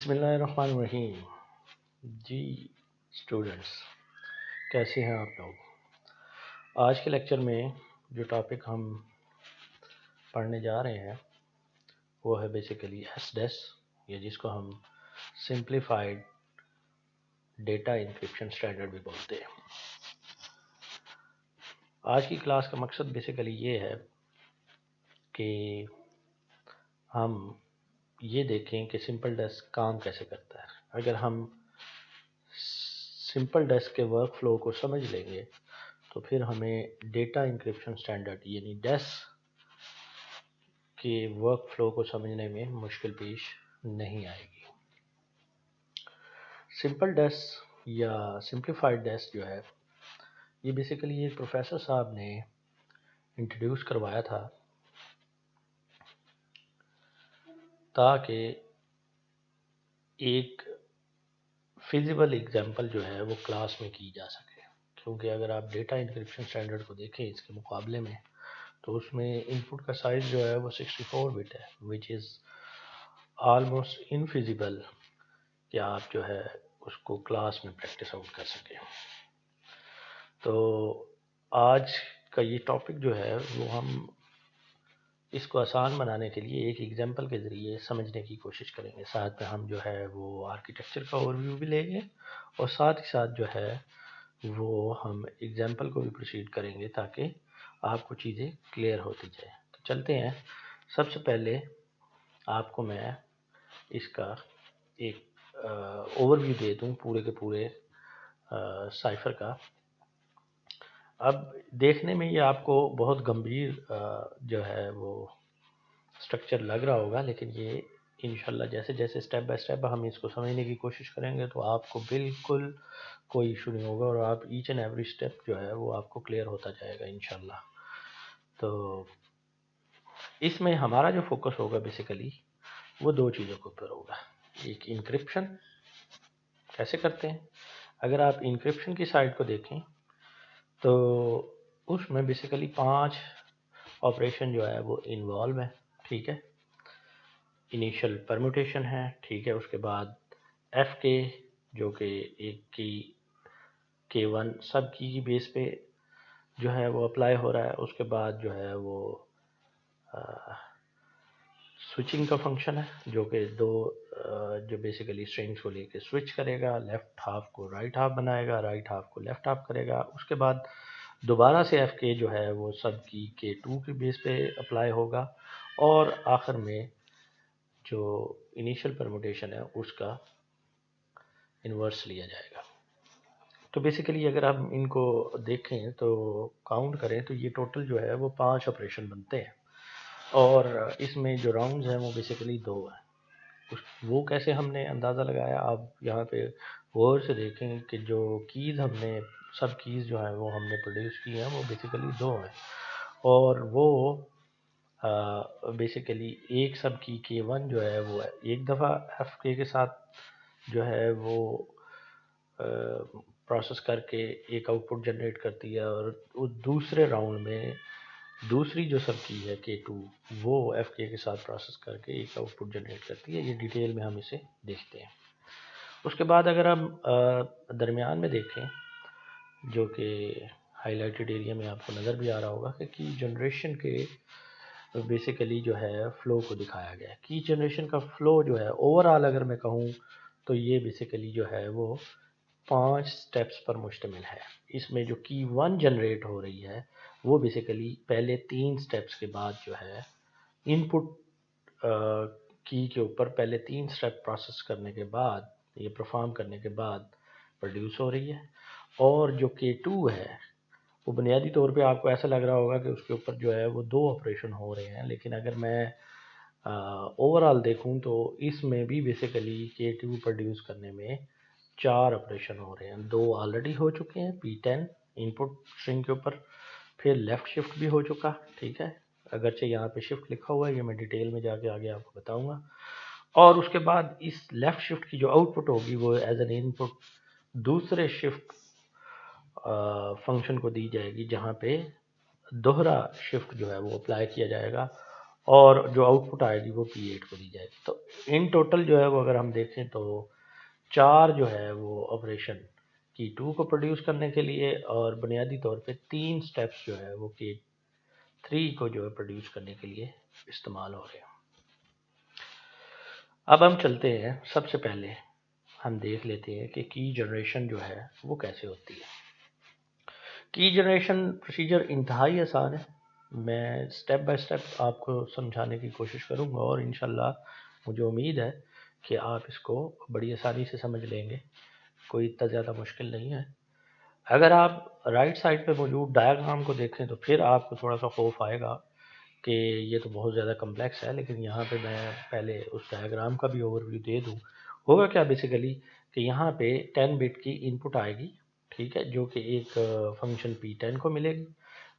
बिस्मिल्लाहिर्रहमानिर्रहीम। जी स्टूडेंट्स, कैसे हैं आप लोग। आज के लेक्चर में जो टॉपिक हम पढ़ने जा रहे हैं वो है बेसिकली एसडेस, या जिसको हम सिंप्लीफाइड डेटा इंक्रिप्शन स्टैंडर्ड भी बोलते हैं। आज की क्लास का मकसद बेसिकली ये है कि हम ये देखें कि सिंपल डेस्क काम कैसे करता है। अगर हम सिंपल डेस्क के वर्क फ्लो को समझ लेंगे तो फिर हमें डेटा इंक्रिप्शन स्टैंडर्ड यानी डेस के वर्क फ्लो को समझने में मुश्किल पेश नहीं आएगी। सिंपल डेस या सिंप्लीफाइड डेस जो है ये बेसिकली एक प्रोफेसर साहब ने इंट्रोड्यूस करवाया था ताकि एक फिजिबल एग्जांपल जो है वो क्लास में की जा सके। क्योंकि अगर आप डेटा इंक्रिप्शन स्टैंडर्ड को देखें इसके मुकाबले में तो उसमें इनपुट का साइज जो है वो 64 बिट है, विच इज़ ऑलमोस्ट इनफिजिबल कि आप जो है उसको क्लास में प्रैक्टिस आउट कर सकें। तो आज का ये टॉपिक जो है वो हम इसको आसान बनाने के लिए एक एग्जांपल के ज़रिए समझने की कोशिश करेंगे। साथ में हम जो है वो आर्किटेक्चर का ओवरव्यू भी लेंगे और साथ ही साथ जो है वो हम एग्जांपल को भी प्रोसीड करेंगे ताकि आपको चीज़ें क्लियर होती जाए। तो चलते हैं। सबसे पहले आपको मैं इसका एक ओवरव्यू दे दूं पूरे के पूरे साइफर का। अब देखने में ये आपको बहुत गंभीर जो है वो स्ट्रक्चर लग रहा होगा, लेकिन ये इंशाल्लाह जैसे जैसे स्टेप बाय स्टेप हम इसको समझने की कोशिश करेंगे तो आपको बिल्कुल कोई इशू नहीं होगा और आप ईच एंड एवरी स्टेप जो है वो आपको क्लियर होता जाएगा इंशाल्लाह। तो इसमें हमारा जो फोकस होगा बेसिकली वो दो चीज़ों के ऊपर होगा। एक इंक्रिप्शन कैसे करते हैं। अगर आप इंक्रिप्शन की साइड को देखें तो उसमें बेसिकली 5 ऑपरेशन जो है वो इन्वॉल्व है। ठीक है, इनिशियल परम्यूटेशन है। ठीक है, उसके बाद एफ के जो कि एक की K1 सब की बेस पे जो है वो अप्लाई हो रहा है। उसके बाद जो है वो स्विचिंग का फंक्शन है जो कि दो जो बेसिकली स्ट्रिंग्स को लेके स्विच करेगा, लेफ्ट हाफ को राइट हाफ बनाएगा, राइट हाफ को लेफ्ट हाफ करेगा। उसके बाद दोबारा से एफ के जो है वो सब की K2 के बेस पे अप्लाई होगा और आखिर में जो इनिशियल परम्यूटेशन है उसका इन्वर्स लिया जाएगा। तो बेसिकली अगर हम इनको देखें तो काउंट करें तो ये टोटल जो है वो 5 ऑपरेशन बनते हैं और इसमें जो राउंड्स हैं वो बेसिकली 2 हैं। वो कैसे हमने अंदाज़ा लगाया, आप यहाँ पे गौर से देखें कि जो कीज़ हमने सब कीज़ जो है वो हमने प्रोड्यूस की हैं वो बेसिकली 2 हैं और वो बेसिकली एक सब की K1 जो है वो एक दफ़ा एफ के साथ जो है वो प्रोसेस करके एक आउटपुट जनरेट करती है और उस दूसरे राउंड में दूसरी जो सब की है K2 वो एफ के साथ प्रोसेस करके एक आउटपुट जनरेट करती है। ये डिटेल में हम इसे देखते हैं। उसके बाद अगर हम दरमियान में देखें जो कि हाईलाइटेड एरिया में आपको नज़र भी आ रहा होगा कि की जनरेशन के बेसिकली जो है फ़्लो को दिखाया गया है। की जनरेशन का फ़्लो जो है ओवरऑल अगर मैं कहूँ तो ये बेसिकली जो है वो 5 स्टेप्स पर मुश्तमिल है। इसमें जो की 1 जनरेट हो रही है वो बेसिकली पहले 3 स्टेप्स के बाद जो है इनपुट की के ऊपर पहले 3 स्टेप प्रोसेस करने के बाद ये परफॉर्म करने के बाद प्रोड्यूस हो रही है। और जो K2 है वो बुनियादी तौर पे आपको ऐसा लग रहा होगा कि उसके ऊपर जो है वो 2 ऑपरेशन हो रहे हैं, लेकिन अगर मैं ओवरऑल देखूं तो इसमें भी बेसिकली K2 प्रोड्यूस करने में 4 ऑपरेशन हो रहे हैं। 2 ऑलरेडी हो चुके हैं P10 इनपुट स्ट्रिंग के ऊपर, फिर लेफ़्ट शिफ्ट भी हो चुका। ठीक है, अगरचे यहाँ पे शिफ्ट लिखा हुआ है, ये मैं डिटेल में जाके आगे आपको बताऊंगा। और उसके बाद इस लेफ़्ट शिफ्ट की जो आउटपुट होगी वो एज एन इनपुट दूसरे शिफ्ट फंक्शन को दी जाएगी जहाँ पे दोहरा शिफ्ट जो है वो अप्लाई किया जाएगा और जो आउटपुट आएगी वो P8 को दी जाएगी। तो इन टोटल जो है वो अगर हम देखें तो 4 जो है वो ऑपरेशन K2 को प्रोड्यूस करने के लिए और बुनियादी तौर पे 3 स्टेप्स जो है वो K3 को जो है प्रोड्यूस करने के लिए इस्तेमाल हो रहे हैं। अब हम चलते हैं, सबसे पहले हम देख लेते हैं कि की जनरेशन जो है वो कैसे होती है। की जनरेशन प्रोसीजर इंतहाई आसान है, मैं स्टेप बाय स्टेप आपको समझाने की कोशिश करूंगा और इंशाल्लाह मुझे उम्मीद है कि आप इसको बड़ी आसानी से समझ लेंगे, कोई इतना ज़्यादा मुश्किल नहीं है। अगर आप राइट साइड पे मौजूद डायग्राम को देखें तो फिर आपको थोड़ा सा खौफ आएगा कि ये तो बहुत ज़्यादा कम्प्लेक्स है, लेकिन यहाँ पे मैं पहले उस डायग्राम का भी ओवरव्यू दे दूँ। होगा क्या बेसिकली कि यहाँ पे 10 बिट की इनपुट आएगी, ठीक है, जो कि एक फंक्शन P10 को मिलेगी।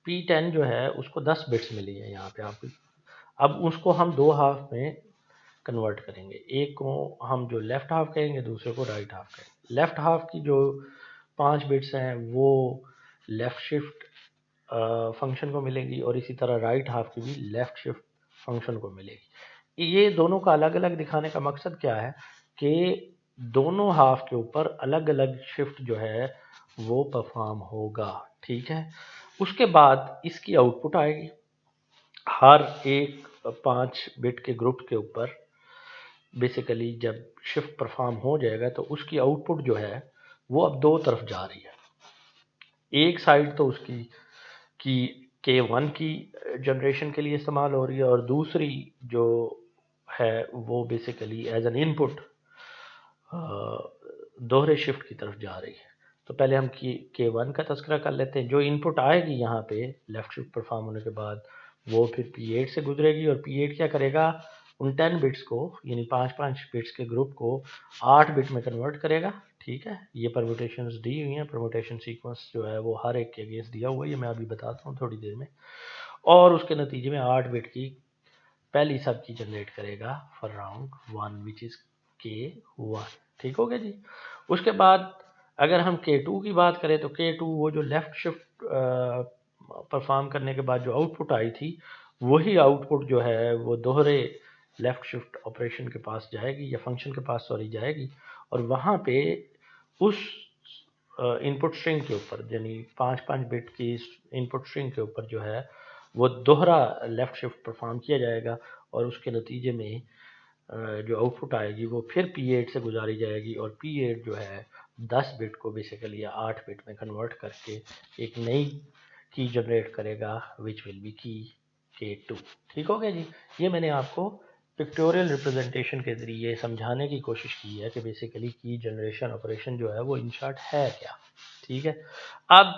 P10 जो है उसको 10 बिट्स मिली है यहाँ पे आपको। अब उसको हम दो हाफ में कन्वर्ट करेंगे, एक को हम जो लेफ़्ट हाफ कहेंगे, दूसरे को राइट हाफ कहेंगे। लेफ़्ट हाफ की जो 5 बिट्स हैं वो लेफ़्ट शिफ्ट फंक्शन को मिलेगी और इसी तरह राइट हाफ की भी लेफ़्ट शिफ्ट फंक्शन को मिलेगी। ये दोनों का अलग अलग दिखाने का मकसद क्या है कि दोनों हाफ के ऊपर अलग अलग शिफ्ट जो है वो परफॉर्म होगा, ठीक है। उसके बाद इसकी आउटपुट आएगी, हर एक 5 बिट के ग्रुप के ऊपर बेसिकली जब शिफ्ट परफॉर्म हो जाएगा तो उसकी आउटपुट जो है वो अब दो तरफ जा रही है। एक साइड तो उसकी की K1 की जनरेशन के लिए इस्तेमाल हो रही है और दूसरी जो है वो बेसिकली एज एन इनपुट दोहरे शिफ्ट की तरफ जा रही है। तो पहले हम K1 का तस्करा कर लेते हैं। जो इनपुट आएगी यहाँ पे लेफ्ट शिफ्ट परफॉर्म होने के बाद वो फिर P8 से गुजरेगी और P8 क्या करेगा, उन 10 बिट्स को यानी 5-5 बिट्स के ग्रुप को 8 बिट में कन्वर्ट करेगा, ठीक है। ये परम्यूटेशंस दी हुई हैं, परम्यूटेशन सीक्वेंस जो है वो हर एक के अगेंस्ट दिया हुआ है, ये मैं अभी बताता हूँ थोड़ी देर में। और उसके नतीजे में 8 बिट की पहली सब की जनरेट करेगा for round 1 which is K1, ठीक हो गया जी। उसके बाद अगर हम K2 की बात करें तो K2 वो जो लेफ़्ट शिफ्ट परफॉर्म करने के बाद जो आउटपुट आई थी वही आउटपुट जो है वो दोहरे लेफ़्ट शिफ्ट ऑपरेशन के पास जाएगी या फंक्शन के पास सॉरी जाएगी और वहाँ पे उस इनपुट स्ट्रिंग के ऊपर यानी 5-5 बिट की इनपुट स्ट्रिंग के ऊपर जो है वो दोहरा लेफ़्ट शिफ्ट परफॉर्म किया जाएगा और उसके नतीजे में जो आउटपुट आएगी वो फिर P8 से गुजारी जाएगी और P8 जो है 10 बिट को बेसिकली 8 बिट में कन्वर्ट करके एक नई की जनरेट करेगा विच विल बी की K2, ठीक हो गया जी। ये मैंने आपको पिक्टोरियल रिप्रेजेंटेशन के ज़रिए समझाने की कोशिश की है कि बेसिकली की जनरेशन ऑपरेशन जो है वो इन शॉर्ट है क्या, ठीक है। अब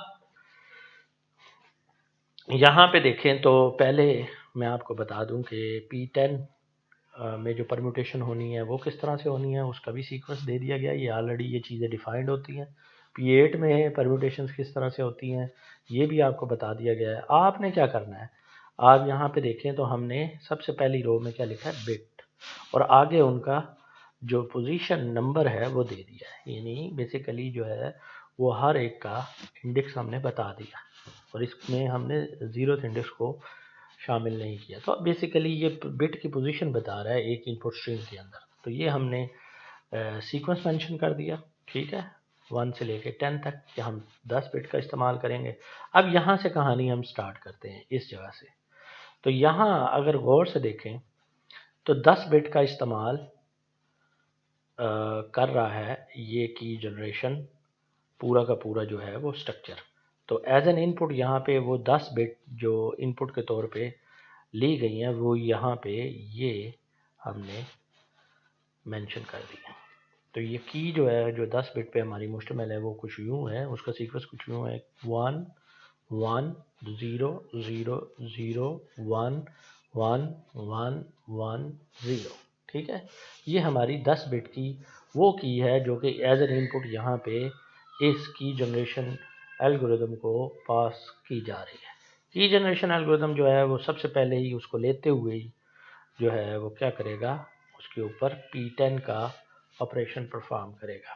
यहाँ पे देखें तो पहले मैं आपको बता दूं कि P10 में जो परम्यूटेशन होनी है वो किस तरह से होनी है, उसका भी सीक्वेंस दे दिया गया। ये ऑलरेडी ये चीज़ें डिफाइंड होती हैं। P8 में परम्यूटेशंस किस तरह से होती हैं ये भी आपको बता दिया गया है। आपने क्या करना है, आप यहाँ पे देखें तो हमने सबसे पहली रो में क्या लिखा है, बिट, और आगे उनका जो पोजीशन नंबर है वो दे दिया है, यानी बेसिकली जो है वो हर एक का इंडेक्स हमने बता दिया और इसमें हमने 0th इंडेक्स को शामिल नहीं किया। तो बेसिकली ये बिट की पोजीशन बता रहा है एक इनपुट स्ट्रीम के अंदर। तो ये हमने सीक्वेंस मेंशन कर दिया, ठीक है, 1 से लेके 10 तक कि हम 10 बिट का इस्तेमाल करेंगे। अब यहाँ से कहानी हम स्टार्ट करते हैं इस जगह से। तो यहाँ अगर गौर से देखें तो 10 बिट का इस्तेमाल कर रहा है ये की जनरेशन पूरा का पूरा जो है वो स्ट्रक्चर। तो एज एन इनपुट यहाँ पे वो 10 बिट जो इनपुट के तौर पे ली गई हैं वो यहाँ पे ये हमने मेंशन कर दिया। तो ये की जो है जो 10 बिट पे हमारी मुश्तमिल है वो कुछ यूँ है, उसका सीक्वेंस कुछ यूँ है, 1 1 0 0 0 1 1 1 1 0, ठीक है। ये हमारी 10 बिट की वो की है जो कि एज एन इनपुट यहाँ पे इस की जनरेशन एल्गोरिदम को पास की जा रही है। की जनरेशन एल्गोरिदम जो है वो सबसे पहले ही उसको लेते हुए ही जो है वो क्या करेगा, उसके ऊपर P10 का ऑपरेशन परफॉर्म करेगा।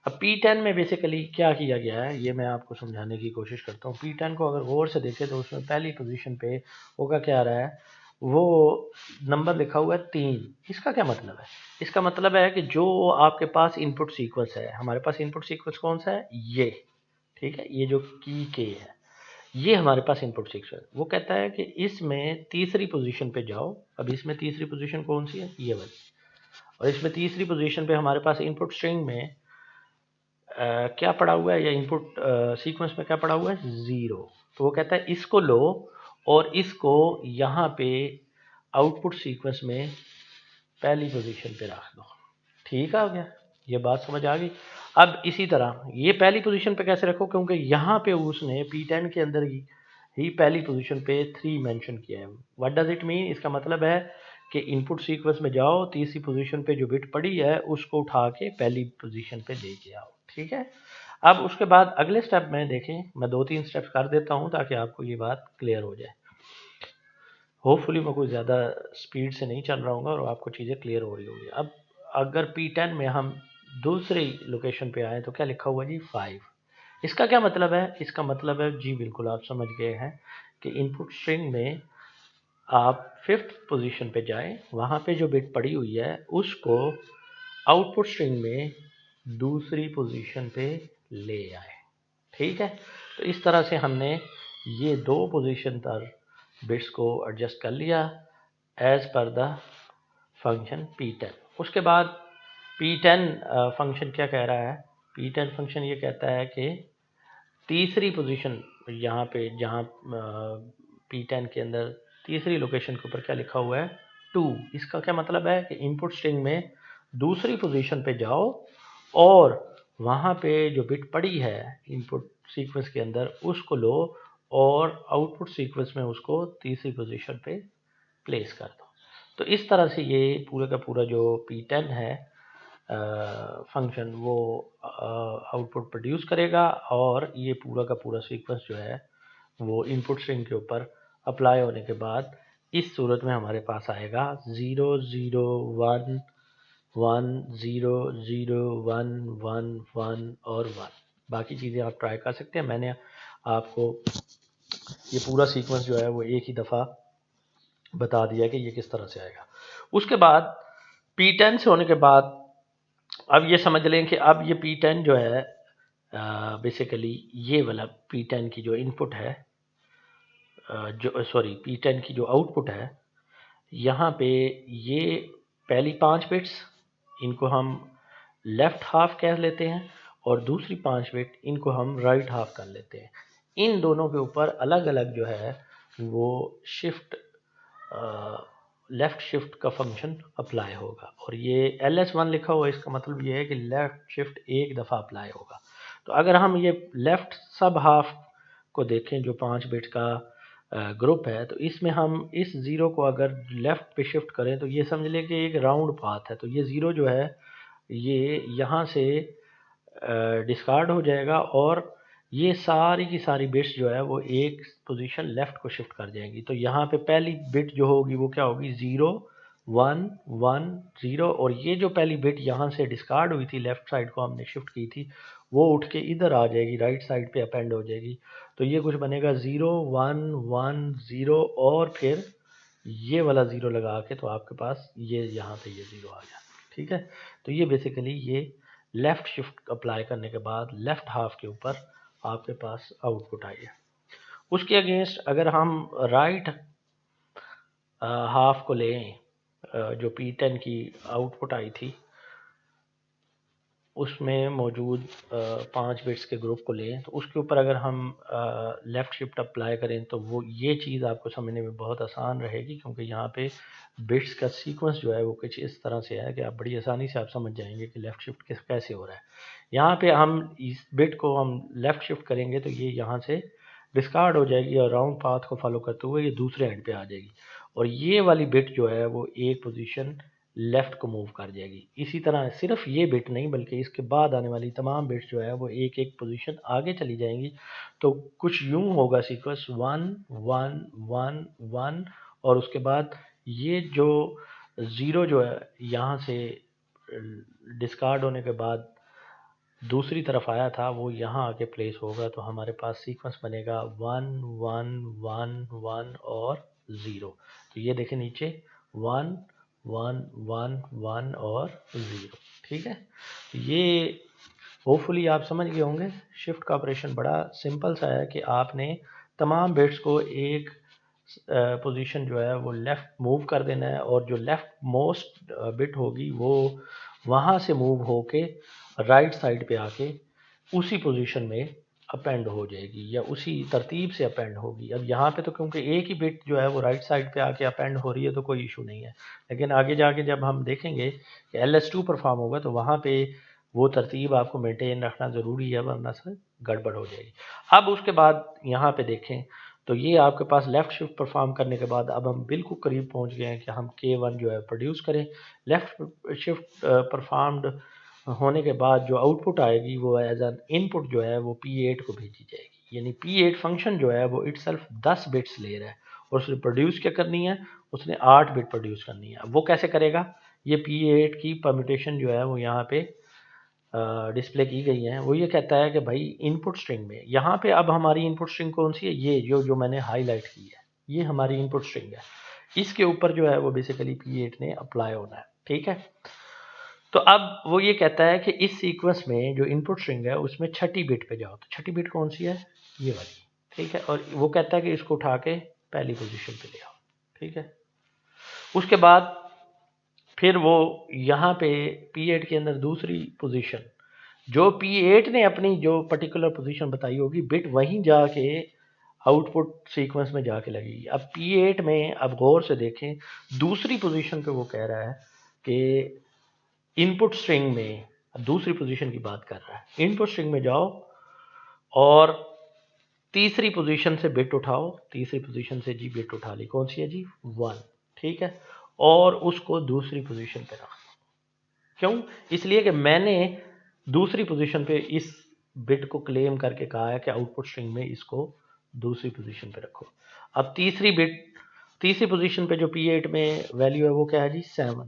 अब P10 में बेसिकली क्या किया गया है ये मैं आपको समझाने की कोशिश करता हूँ। P10 को अगर गौर से देखें तो उसमें पहली पोजीशन पे होगा क्या आ रहा है, वो नंबर लिखा हुआ है 3। इसका क्या मतलब है? इसका मतलब है कि जो आपके पास इनपुट सीक्वेंस है, हमारे पास इनपुट सीक्वेंस कौन सा है? ये, ठीक है, ये जो की के है, ये हमारे पास इनपुट सीक्वेंस। वो कहता है कि इसमें तीसरी पोजीशन पे जाओ। अब इसमें तीसरी पोजीशन कौन सी है? ये वाली। और इसमें तीसरी पोजीशन पे हमारे पास इनपुट स्ट्रिंग में क्या पड़ा हुआ है, या इनपुट सीक्वेंस में क्या पड़ा हुआ है? 0। तो वो कहता है इसको लो और इसको यहाँ पे आउटपुट सीक्वेंस में पहली पोजीशन पे रख दो। ठीक आ गया? ये बात समझ आ गई? अब इसी तरह ये पहली पोजीशन पे कैसे रखो, क्योंकि यहाँ पे उसने P10 के अंदर ही पहली पोजीशन पे 3 मेंशन किया है। What does it mean? इसका मतलब है कि इनपुट सीक्वेंस में जाओ, तीसरी पोजीशन पे जो बिट पड़ी है उसको उठा के पहली पोजीशन पे लेके आओ। ठीक है? अब उसके बाद अगले स्टेप में देखें, मैं 2-3 स्टेप्स कर देता हूँ ताकि आपको ये बात क्लियर हो जाए। होपफुली मैं कोई ज़्यादा स्पीड से नहीं चल रहा हूँ और आपको चीज़ें क्लियर हो रही होगी। अब अगर P10 में हम दूसरी लोकेशन पे आए तो क्या लिखा हुआ जी? 5। इसका क्या मतलब है? इसका मतलब है जी, बिल्कुल आप समझ गए हैं कि इनपुट स्ट्रिंग में आप 5th पोजीशन पे जाएं, वहाँ पे जो बिट पड़ी हुई है उसको आउटपुट स्ट्रिंग में दूसरी पोजीशन पे ले आए। ठीक है? तो इस तरह से हमने ये 2 पोजीशन पर बिट्स को एडजस्ट कर लिया as per the function P10। उसके बाद P10 फंक्शन क्या कह रहा है? P10 फंक्शन ये कहता है कि तीसरी पोजीशन यहाँ पे जहाँ P10 के अंदर तीसरी लोकेशन के ऊपर क्या लिखा हुआ है? 2। इसका क्या मतलब है कि इनपुट स्ट्रिंग में दूसरी पोजीशन पे जाओ और वहाँ पे जो बिट पड़ी है इनपुट सीक्वेंस के अंदर उसको लो और आउटपुट सीक्वेंस में उसको तीसरी पोजीशन पे प्लेस कर दो। तो इस तरह से ये पूरा का पूरा जो P10 है फंक्शन वो आउटपुट प्रोड्यूस करेगा और ये पूरा का पूरा सीक्वेंस जो है वो इनपुट स्ट्रिंग के ऊपर अप्लाई होने के बाद इस सूरत में हमारे पास आएगा 0 0 1 1 0 0 1 1 1 और 1। बाकी चीज़ें आप ट्राई कर सकते हैं। मैंने आपको ये पूरा सीक्वेंस जो है वो एक ही दफ़ा बता दिया कि ये किस तरह से आएगा। उसके बाद P10 से होने के बाद अब ये समझ लें कि अब ये P10 जो है बेसिकली ये वाला P10 की जो इनपुट है जो सॉरी P10 की जो आउटपुट है, यहाँ पे ये पहली 5 बिट्स इनको हम लेफ़्ट हाफ कह लेते हैं और दूसरी 5 बिट इनको हम राइट हाफ कर लेते हैं। इन दोनों के ऊपर अलग अलग जो है वो शिफ्ट लेफ़्ट शिफ्ट का फंक्शन अप्लाई होगा और ये LS1 लिखा हुआ है, इसका मतलब ये है कि लेफ़्ट शिफ्ट एक दफ़ा अप्लाई होगा। तो अगर हम ये लेफ़्ट सब हाफ को देखें जो 5 बिट का ग्रुप है, तो इसमें हम इस ज़ीरो को अगर लेफ़्ट पे शिफ्ट करें तो ये समझ लें कि एक राउंड पाथ है। तो ये ज़ीरो जो है ये यहाँ से डिस्कार्ड हो जाएगा और ये सारी की सारी बिट्स जो है वो एक पोजीशन लेफ़्ट को शिफ्ट कर जाएंगी। तो यहाँ पे पहली बिट जो होगी वो क्या होगी? 0 1 1 0 और ये जो पहली बिट यहाँ से डिस्कार्ड हुई थी, लेफ़्ट साइड को हमने शिफ्ट की थी, वो उठ के इधर आ जाएगी, राइट साइड पे अपेंड हो जाएगी। तो ये कुछ बनेगा 0 1 1 0 और फिर ये वाला 0 लगा के तो आपके पास ये यहाँ पे ये 0 आ गया। ठीक है? तो ये बेसिकली ये लेफ़्ट शिफ्ट अप्लाई करने के बाद लेफ़्ट हाफ के ऊपर आपके पास आउटपुट आई है। उसके अगेंस्ट अगर हम राइट हाफ को लें, जो P10 की आउटपुट आई थी उसमें मौजूद 5 बिट्स के ग्रुप को लें, तो उसके ऊपर अगर हम लेफ़्ट शिफ्ट अप्लाई करें तो वो ये चीज़ आपको समझने में बहुत आसान रहेगी, क्योंकि यहाँ पे बिट्स का सीक्वेंस जो है वो कुछ इस तरह से है कि आप बड़ी आसानी से आप समझ जाएंगे कि लेफ़्ट शिफ्ट कैसे हो रहा है। यहाँ पे हम इस बिट को हम लेफ़्ट शिफ्ट करेंगे तो ये यहाँ से डिस्कार्ड हो जाएगी और राउंड पाथ को फॉलो करते हुए ये दूसरे एंड पे आ जाएगी और ये वाली बिट जो है वो एक पोजीशन लेफ़्ट को मूव कर जाएगी। इसी तरह सिर्फ ये बिट नहीं बल्कि इसके बाद आने वाली तमाम बिट्स जो है वो एक एक पोजीशन आगे चली जाएंगी। तो कुछ यूँ होगा सीक्वेंस 1 1 1 1 और उसके बाद ये जो 0 जो है यहाँ से डिस्कार्ड होने के बाद दूसरी तरफ आया था वो यहाँ आके प्लेस होगा। तो हमारे पास सीक्वेंस बनेगा 1 1 1 1 और 0। तो ये देखें नीचे 1 1 1 1 और 0, ठीक है। तो ये होपफुली आप समझ गए होंगे। शिफ्ट का ऑपरेशन बड़ा सिंपल सा है कि आपने तमाम बिट्स को एक पोजीशन जो है वो लेफ़्ट मूव कर देना है, और जो लेफ़्ट मोस्ट बिट होगी वो वहाँ से मूव होके राइट साइड पे आके उसी पोजीशन में अपेंड हो जाएगी, या उसी तरतीब से अपेंड होगी। अब यहाँ पे तो क्योंकि एक ही बिट जो है वो राइट साइड पे आके अपेंड हो रही है तो कोई इशू नहीं है, लेकिन आगे जाके जब हम देखेंगे कि LS2 परफॉर्म होगा तो वहाँ पे वो तरतीब आपको मेंटेन रखना ज़रूरी है, वरना से गड़बड़ हो जाएगी। अब उसके बाद यहाँ पे देखें तो ये आपके पास लेफ़्ट शिफ्ट परफॉर्म करने के बाद अब हम बिल्कुल करीब पहुँच गए हैं कि हम K1 जो है प्रोड्यूस करें। लेफ़्ट शिफ्ट परफॉर्म्ड होने के बाद जो आउटपुट आएगी वो एज एन इनपुट जो है वो P8 को भेजी जाएगी। यानी P8 फंक्शन जो है वो इटसेल्फ 10 बिट्स ले रहा है, और उसने प्रोड्यूस क्या करनी है, उसने 8 बिट प्रोड्यूस करनी है। वो कैसे करेगा, ये P8 की परम्यूटेशन जो है वो यहाँ पे डिस्प्ले की गई है। वो ये कहता है कि भाई इनपुट स्ट्रिंग में, यहाँ पे अब हमारी इनपुट स्ट्रिंग कौन सी है, ये जो मैंने हाईलाइट की है, ये हमारी इनपुट स्ट्रिंग है। इसके ऊपर जो है वो बेसिकली P8 ने अप्लाई होना है, ठीक है। तो अब वो ये कहता है कि इस सीक्वेंस में जो इनपुट स्ट्रिंग है उसमें छठी बिट पे जाओ। तो छठी बिट कौन सी है, ये वाली, ठीक है। और वो कहता है कि इसको उठा के पहली पोजीशन पे ले आओ, ठीक है। उसके बाद फिर वो यहाँ पे P8 के अंदर दूसरी पोजीशन, जो P8 ने अपनी जो पर्टिकुलर पोजीशन बताई होगी, बिट वहीं जाके आउटपुट सीक्वेंस में जाके लगेगी। अब P8 में अब गौर से देखें, दूसरी पोजीशन पे वो कह रहा है कि इनपुट स्ट्रिंग में, दूसरी पोजीशन की बात कर रहा है, इनपुट स्ट्रिंग में जाओ और तीसरी पोजीशन से बिट उठाओ। तीसरी पोजीशन से जी बिट उठा ली, कौन सी है जी, 1, ठीक है। और उसको दूसरी पोजीशन पे रख। क्यों, इसलिए कि मैंने दूसरी पोजीशन पे इस बिट को क्लेम करके कहा है कि आउटपुट स्ट्रिंग में इसको दूसरी पोजीशन पे रखो। अब तीसरी पोजीशन पे जो P8 में वैल्यू है वो क्या है जी, 7।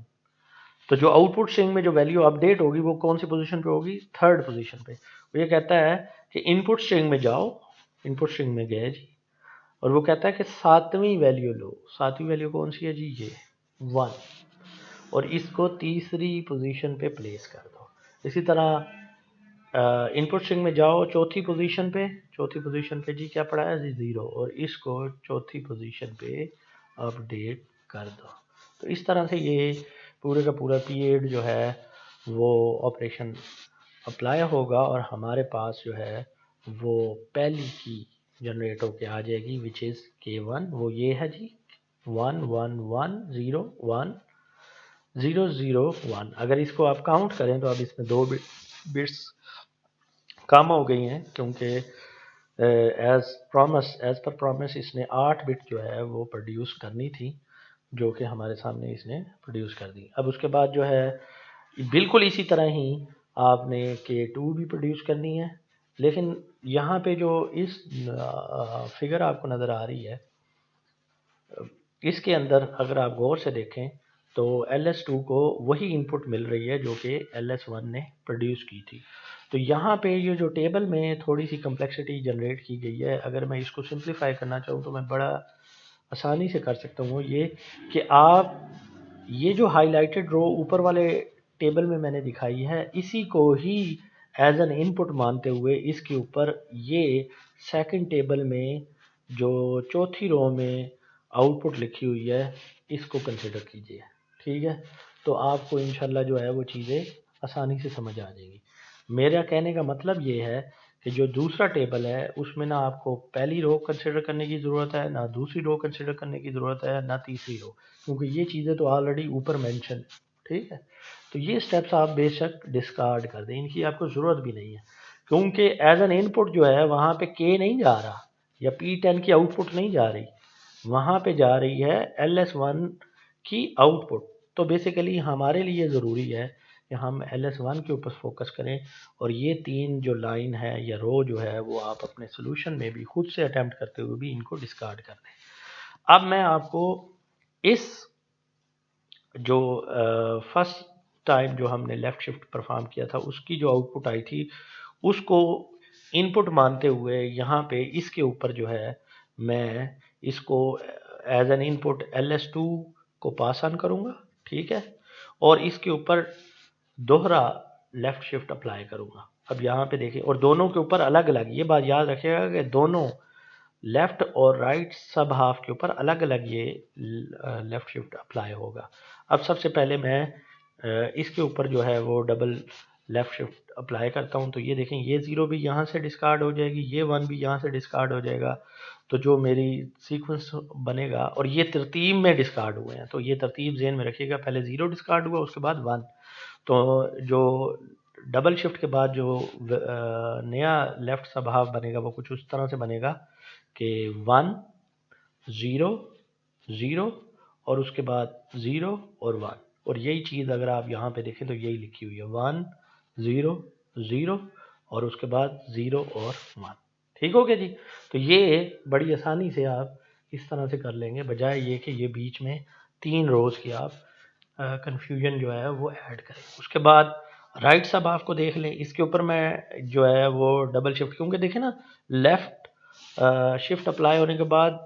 तो जो आउटपुट स्ट्रिंग में जो वैल्यू अपडेट होगी वो कौन सी पोजीशन पे होगी, थर्ड पोजीशन पे। वो ये कहता है कि इनपुट स्ट्रिंग में जाओ, इनपुट स्ट्रिंग में गए जी, और वो कहता है कि सातवीं वैल्यू लो। सातवीं वैल्यू कौन सी है जी, ये 1, और इसको तीसरी पोजीशन पे प्लेस कर दो। इसी तरह इनपुट स्ट्रिंग में जाओ चौथी पोजीशन पे, चौथी पोजीशन पे जी क्या पड़ा है जी, 0, और इसको चौथी पोजीशन पे अपडेट कर दो। तो इस तरह से ये पूरे का पूरा P8 जो है वो ऑपरेशन अप्लाई होगा, और हमारे पास जो है वो पहली की जनरेट होके आ जाएगी, विच इज़ K1। वो ये है जी 1 1 1 0 1 0 0 1। अगर इसको आप काउंट करें तो अब इसमें 2 बिट्स कम हो गई हैं, क्योंकि एज पर प्रॉमिस इसने 8 बिट जो है वो प्रोड्यूस करनी थी, जो कि हमारे सामने इसने प्रोड्यूस कर दी। अब उसके बाद जो है बिल्कुल इसी तरह ही आपने K2 भी प्रोड्यूस करनी है, लेकिन यहाँ पे जो इस फिगर आपको नज़र आ रही है, इसके अंदर अगर आप गौर से देखें तो LS2 को वही इनपुट मिल रही है जो कि LS1 ने प्रोड्यूस की थी। तो यहाँ पे ये जो टेबल में थोड़ी सी कम्प्लेक्सिटी जनरेट की गई है, अगर मैं इसको सिंप्लीफाई करना चाहूँ तो मैं बड़ा आसानी से कर सकता हूँ। ये कि आप ये जो हाईलाइटेड रो ऊपर वाले टेबल में मैंने दिखाई है, इसी को ही एज एन इनपुट मानते हुए इसके ऊपर ये सेकंड टेबल में जो चौथी रो में आउटपुट लिखी हुई है इसको कंसिडर कीजिए, ठीक है। तो आपको इंशाल्लाह जो है वो चीज़ें आसानी से समझ आ जाएगी। मेरा कहने का मतलब ये है कि जो दूसरा टेबल है उसमें ना आपको पहली रो कंसिडर करने की ज़रूरत है, ना दूसरी रो कंसिडर करने की ज़रूरत है, ना तीसरी रो, क्योंकि ये चीज़ें तो ऑलरेडी ऊपर मेंशन है, ठीक है। तो ये स्टेप्स आप बेशक डिस्कार्ड कर दें, इनकी आपको ज़रूरत भी नहीं है, क्योंकि एज एन इनपुट जो है वहाँ पे K नहीं जा रहा, या P10 की आउटपुट नहीं जा रही, वहाँ पे जा रही है LS1 की आउटपुट। तो बेसिकली हमारे लिए ज़रूरी है कि हम LS1 के ऊपर फोकस करें, और ये 3 जो लाइन है या रो जो है वो आप अपने सोल्यूशन में भी खुद से अटैम्प्ट करते हुए भी इनको डिस्कार्ड कर दें। अब मैं आपको इस जो फर्स्ट टाइम जो हमने लेफ़्ट शिफ्ट परफॉर्म किया था उसकी जो आउटपुट आई थी उसको इनपुट मानते हुए यहाँ पे इसके ऊपर जो है मैं इसको एज एन इनपुट LS2 को पास ऑन करूँगा, ठीक है, और इसके ऊपर दोहरा लेफ़्ट शिफ्ट अप्लाई करूँगा। अब यहाँ पे देखिए, और दोनों के ऊपर अलग अलग, ये बात याद रखिएगा कि दोनों लेफ़्ट और राइट सब हाफ के ऊपर अलग अलग ये लेफ़्ट शिफ्ट अप्लाई होगा। अब सबसे पहले मैं इसके ऊपर जो है वो डबल लेफ़्ट शिफ्ट अप्लाई करता हूँ। तो ये देखें, ये 0 भी यहाँ से डिस्कार्ड हो जाएगी, ये 1 भी यहाँ से डिस्कार्ड हो जाएगा। तो जो मेरी सीक्वेंस बनेगा, और ये तरतीब में डिस्कार्ड हुए हैं, तो ये तरतीब ज़हन में रखिएगा, पहले 0 डिस्कार्ड हुआ, उसके बाद 1। तो जो डबल शिफ्ट के बाद जो नया लेफ़्ट सब हाफ बनेगा वो कुछ उस तरह से बनेगा कि 1 0 0 और उसके बाद 0 और 1। और यही चीज़ अगर आप यहाँ पे देखें तो यही लिखी हुई है, 1 0 0 और उसके बाद 0 और 1। ठीक हो गया जी। तो ये बड़ी आसानी से आप इस तरह से कर लेंगे, बजाय ये कि ये बीच में 3 रोज़ की आप कन्फ्यूजन जो है वो ऐड करें। उसके बाद राइट सब आपको देख लें, इसके ऊपर मैं जो है वो डबल शिफ्ट, क्योंकि देखें ना, लेफ़्ट शिफ्ट अप्लाई होने के बाद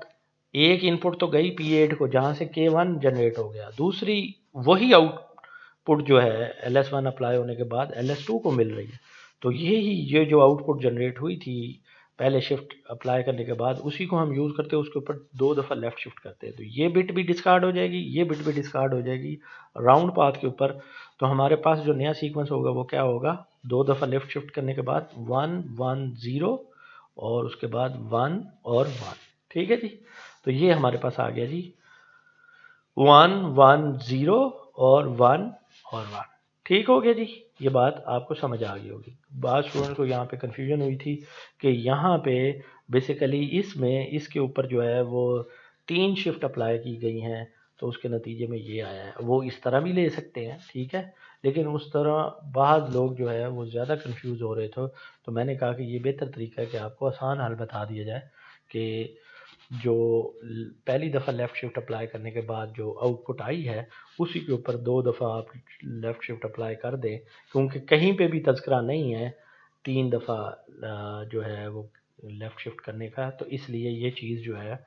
एक इनपुट तो गई P8 को, जहाँ से K1 जनरेट हो गया, दूसरी वही आउटपुट जो है LS1 अप्लाई होने के बाद LS2 को मिल रही है। तो ये जो आउटपुट जनरेट हुई थी पहले शिफ्ट अप्लाई करने के बाद, उसी को हम यूज़ करते हैं, उसके ऊपर 2 दफ़ा लेफ़्ट शिफ्ट करते हैं। तो ये बिट भी डिस्कार्ड हो जाएगी, ये बिट भी डिस्कार्ड हो जाएगी राउंड पाथ के ऊपर। तो हमारे पास जो नया सीक्वेंस होगा वो क्या होगा, 2 दफ़ा लेफ़्ट शिफ्ट करने के बाद 1 1 0 और उसके बाद 1 और 1। ठीक है जी। तो ये हमारे पास आ गया जी 1 1 0 और 1 और 1। ठीक हो गया जी। ये बात आपको समझ आ गई होगी। बाद स्टूडेंट को यहाँ पे कन्फ्यूजन हुई थी कि यहाँ पे बेसिकली इसमें इसके ऊपर जो है वो 3 शिफ्ट अप्लाई की गई हैं, तो उसके नतीजे में ये आया है। वो इस तरह भी ले सकते हैं, ठीक है, लेकिन उस तरह बाद लोग जो है वो ज़्यादा कंफ्यूज हो रहे थे। तो मैंने कहा कि ये बेहतर तरीका है कि आपको आसान हल बता दिया जाए कि जो पहली दफ़ा लेफ़्ट शिफ्ट अप्लाई करने के बाद जो आउटपुट आई है उसी के ऊपर 2 दफ़ा आप लेफ़्ट शिफ्ट अप्लाई कर दें, क्योंकि कहीं पे भी तज़किरा नहीं है 3 दफ़ा जो है वो लेफ़्ट शिफ्ट करने का, तो इसलिए ये चीज़ जो है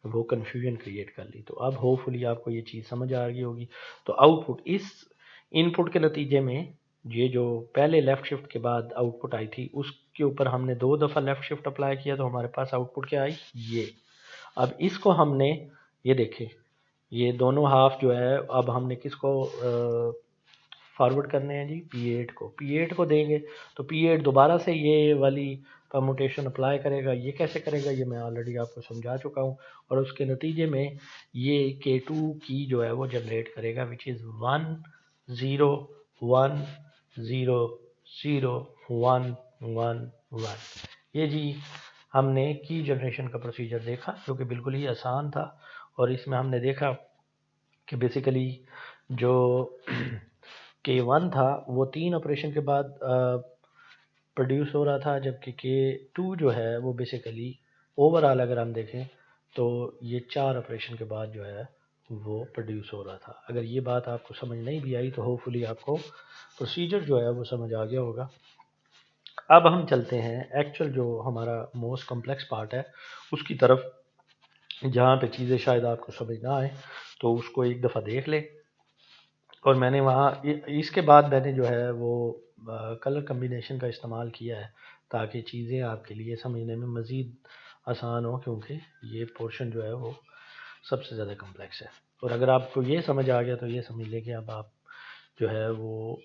वो कन्फ्यूजन क्रिएट कर ली। तो अब होपफुली आपको ये चीज़ समझ आ गई होगी। तो आउटपुट इस इनपुट के नतीजे में ये जो पहले लेफ़्ट शिफ्ट के बाद आउटपुट आई थी उसके ऊपर हमने 2 दफ़ा लेफ़्ट शिफ्ट अप्लाई किया, तो हमारे पास आउटपुट क्या आई, ये। अब इसको हमने, ये देखें, ये दोनों हाफ जो है अब हमने किसको फॉरवर्ड करने हैं जी, P8 को देंगे। तो P8 दोबारा से ये वाली परमुटेशन अप्लाई करेगा। ये कैसे करेगा ये मैं ऑलरेडी आपको समझा चुका हूँ। और उसके नतीजे में ये K2 की जो है वो जनरेट करेगा, विच इज़ 1 0 1 0 0 1 1 1। ये जी हमने की जनरेशन का प्रोसीजर देखा, जो कि बिल्कुल ही आसान था। और इसमें हमने देखा कि बेसिकली जो K1 था वो 3 ऑपरेशन के बाद प्रोड्यूस हो रहा था, जबकि K2 जो है वो बेसिकली ओवरऑल अगर हम देखें तो ये 4 ऑपरेशन के बाद जो है वो प्रोड्यूस हो रहा था। अगर ये बात आपको समझ नहीं भी आई तो होपफुली आपको प्रोसीजर जो है वो समझ आ गया होगा। अब हम चलते हैं एक्चुअल जो हमारा मोस्ट कॉम्प्लेक्स पार्ट है उसकी तरफ, जहाँ पे चीज़ें शायद आपको समझ ना आए, तो उसको एक दफ़ा देख ले। और मैंने वहाँ इसके बाद मैंने जो है वो कलर कम्बिनेशन का इस्तेमाल किया है ताकि चीज़ें आपके लिए समझने में मज़ीद आसान हो, क्योंकि ये पोर्शन जो है वो सबसे ज़्यादा कम्प्लेक्स है। और अगर आपको ये समझ आ गया तो ये समझ लें कि अब आप जो है वो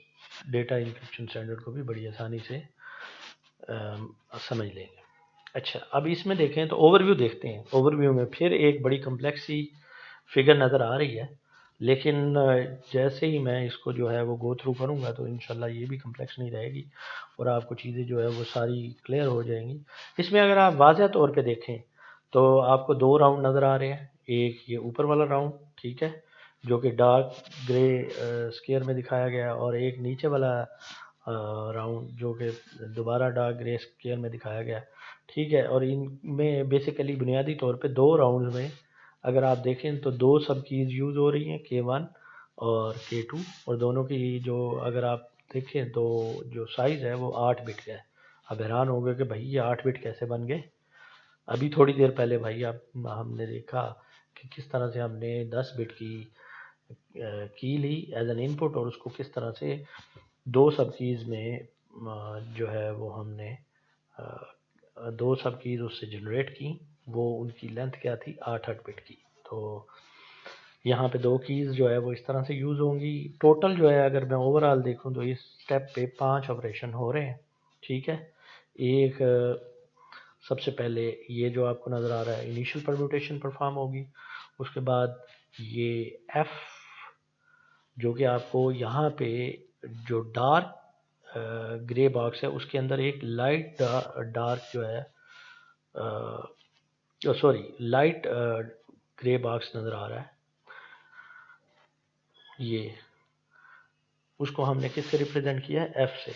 डेटा इंक्रिप्शन स्टैंडर्ड को भी बड़ी आसानी से समझ लेंगे। अच्छा, अब इसमें देखें तो ओवरव्यू देखते हैं। ओवरव्यू में फिर एक बड़ी कम्प्लेक्स सी फिगर नज़र आ रही है, लेकिन जैसे ही मैं इसको जो है वो गो थ्रू करूँगा तो इंशाल्लाह ये भी कम्प्लेक्स नहीं रहेगी और आपको चीज़ें जो है वो सारी क्लियर हो जाएंगी। इसमें अगर आप वाज़ह तौर पे देखें तो आपको 2 राउंड नज़र आ रहे हैं। एक ये ऊपर वाला राउंड, ठीक है, जो कि डार्क ग्रे स्केयर में दिखाया गया, और एक नीचे वाला राउंड जो कि दोबारा डार्क ग्रे स्केयर में दिखाया गया, ठीक है। और इनमें बेसिकली बुनियादी तौर पे 2 राउंड में अगर आप देखें तो 2 सब कीज़ यूज़ हो रही हैं, K1 और K2, और दोनों की जो अगर आप देखें तो जो साइज़ है वो 8 बिट का है। अब हैरान हो गए कि भाई ये 8 बिट कैसे बन गए। अभी थोड़ी देर पहले भाई आप हमने देखा कि किस तरह से हमने 10 बिट की ली एज एन इनपुट और उसको किस तरह से 2 सब कीज़ में जो है वो हमने 2 सब कीज़ उससे जनरेट की। वो उनकी लेंथ क्या थी, 8 बिट की। तो यहाँ पे 2 कीज़ जो है वो इस तरह से यूज़ होंगी। टोटल जो है अगर मैं ओवरऑल देखूँ तो इस स्टेप पे 5 ऑपरेशन हो रहे हैं, ठीक है। एक सबसे पहले ये जो आपको नज़र आ रहा है इनिशियल परम्यूटेशन परफॉर्म होगी। उसके बाद ये एफ जो कि आपको यहाँ पे जो डार्क ग्रे बॉक्स है उसके अंदर एक लाइट डार्क जो है सॉरी लाइट ग्रे बॉक्स नज़र आ रहा है, ये उसको हमने किससे रिप्रेजेंट किया है, एफ से।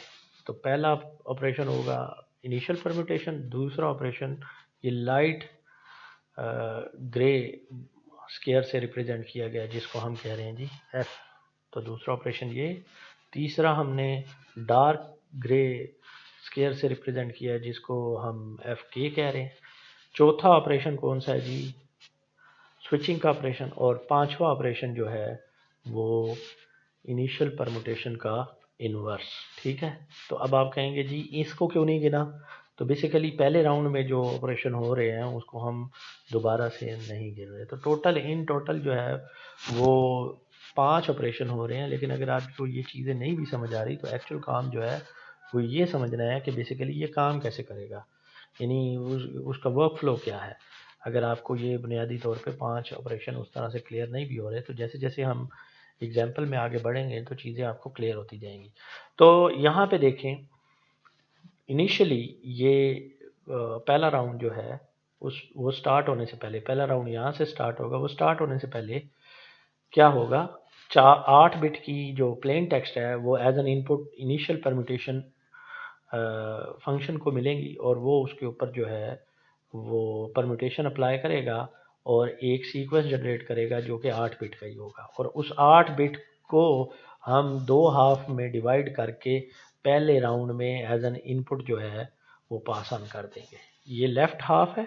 तो पहला ऑपरेशन होगा इनिशियल परम्यूटेशन, दूसरा ऑपरेशन ये लाइट ग्रे स्केयर से रिप्रेजेंट किया गया जिसको हम कह रहे हैं जी एफ। तो दूसरा ऑपरेशन ये। तीसरा हमने डार्क ग्रे स्केयर से रिप्रेजेंट किया है जिसको हम एफ के कह रहे हैं। चौथा ऑपरेशन कौन सा है जी, स्विचिंग का ऑपरेशन। और पांचवा ऑपरेशन जो है वो इनिशियल परमुटेशन का इनवर्स, ठीक है। तो अब आप कहेंगे जी इसको क्यों नहीं गिना, तो बेसिकली पहले राउंड में जो ऑपरेशन हो रहे हैं उसको हम दोबारा से नहीं गिन रहे। तो टोटल इन टोटल जो है वो 5 ऑपरेशन हो रहे हैं। लेकिन अगर आपको ये चीज़ें नहीं भी समझ आ रही तो एक्चुअल काम जो है वो ये समझना है कि बेसिकली ये काम कैसे करेगा, यानी उसका वर्क फ्लो क्या है। अगर आपको ये बुनियादी तौर पे 5 ऑपरेशन उस तरह से क्लियर नहीं भी हो रहे तो जैसे जैसे हम एग्जाम्पल में आगे बढ़ेंगे तो चीज़ें आपको क्लियर होती जाएंगी। तो यहाँ पे देखें इनिशियली ये पहला राउंड जो है वो स्टार्ट होने से पहले, पहला राउंड यहाँ से स्टार्ट होगा, वो स्टार्ट होने से पहले क्या होगा, 8 बिट की जो प्लेन टेक्स्ट है वो as an input initial permutation function को मिलेंगी और वो उसके ऊपर जो है वो परम्यूटेशन अप्लाई करेगा और एक सीक्वेंस जनरेट करेगा जो कि 8 बिट का ही होगा। और उस 8 बिट को हम 2 हाफ में डिवाइड करके पहले राउंड में एज एन इनपुट जो है वो पास ऑन कर देंगे। ये लेफ्ट हाफ है,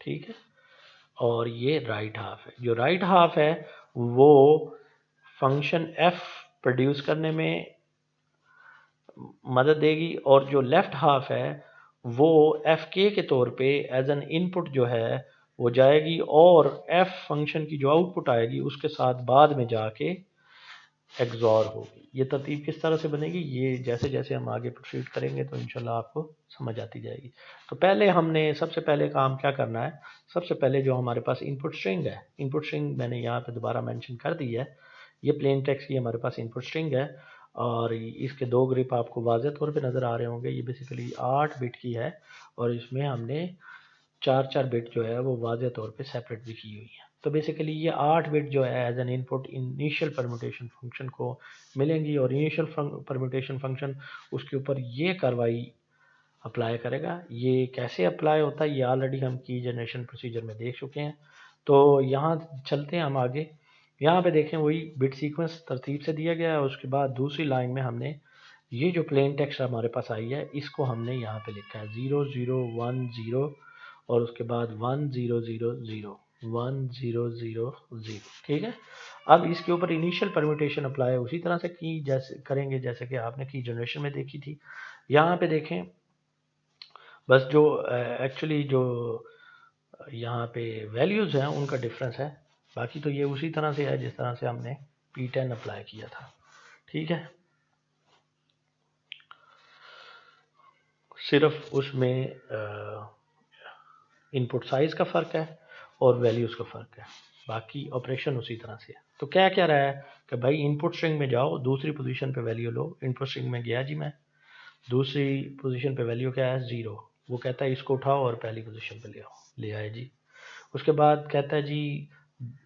ठीक है, और ये राइट हाफ है। जो राइट हाफ है वो फंक्शन एफ प्रोड्यूस करने में मदद देगी और जो लेफ्ट हाफ है वो एफ के तौर पे एज एन इनपुट जो है वो जाएगी और एफ फंक्शन की जो आउटपुट आएगी उसके साथ बाद में जाके एग्जॉर होगी। ये तरतीब किस तरह से बनेगी, ये जैसे जैसे हम आगे प्रोसीड करेंगे तो इंशाल्लाह आपको समझ आती जाएगी। तो पहले हमने सबसे पहले काम क्या करना है, सबसे पहले जो हमारे पास इनपुट स्ट्रिंग है, इनपुट स्ट्रिंग मैंने यहाँ पे दोबारा मेंशन कर दी है, ये प्लेन टेक्स्ट की हमारे पास इनपुट स्ट्रिंग है और इसके 2 ग्रिप आपको वाज़ेह तौर पे नज़र आ रहे होंगे। ये बेसिकली 8 बिट की है और इसमें हमने 4 बिट जो है वो वाज़ेह तौर पे सेपरेट भी की हुई है। तो बेसिकली ये 8 बिट जो है as an input initial permutation function को मिलेंगी और इनिशियल परम्यूटेशन फंक्शन उसके ऊपर ये कार्रवाई अप्लाई करेगा। ये कैसे अप्लाई होता है ये ऑलरेडी हम की जनरेशन प्रोसीजर में देख चुके हैं। तो यहाँ चलते हैं हम आगे। यहाँ पे देखें वही बिट सीक्वेंस तरतीब से दिया गया है। उसके बाद दूसरी लाइन में हमने ये जो प्लेन टेक्स्ट हमारे पास आई है इसको हमने यहाँ पे लिखा है 0 0 1 0 और उसके बाद 1 0 0 0 1 0 0 0, ठीक है। अब इसके ऊपर इनिशियल परम्यूटेशन अप्लाई उसी तरह से की जैसे करेंगे जैसे कि आपने की जनरेशन में देखी थी। यहाँ पे देखें बस जो एक्चुअली जो यहाँ पे वैल्यूज़ हैं उनका डिफरेंस है, बाकी तो ये उसी तरह से है जिस तरह से हमने P10 अप्लाई किया था, ठीक है। सिर्फ उसमें इनपुट साइज़ का फ़र्क है और वैल्यूज़ का फ़र्क है, बाकी ऑपरेशन उसी तरह से है। तो क्या क्या रहा है कि भाई इनपुट स्ट्रिंग में जाओ, दूसरी पोजीशन पे वैल्यू लो। इनपुट स्ट्रिंग में गया जी मैं, दूसरी पोजीशन पे वैल्यू क्या है 0, वो कहता है इसको उठाओ और पहली पोजीशन पे ले आओ, ले आए जी। उसके बाद कहता है जी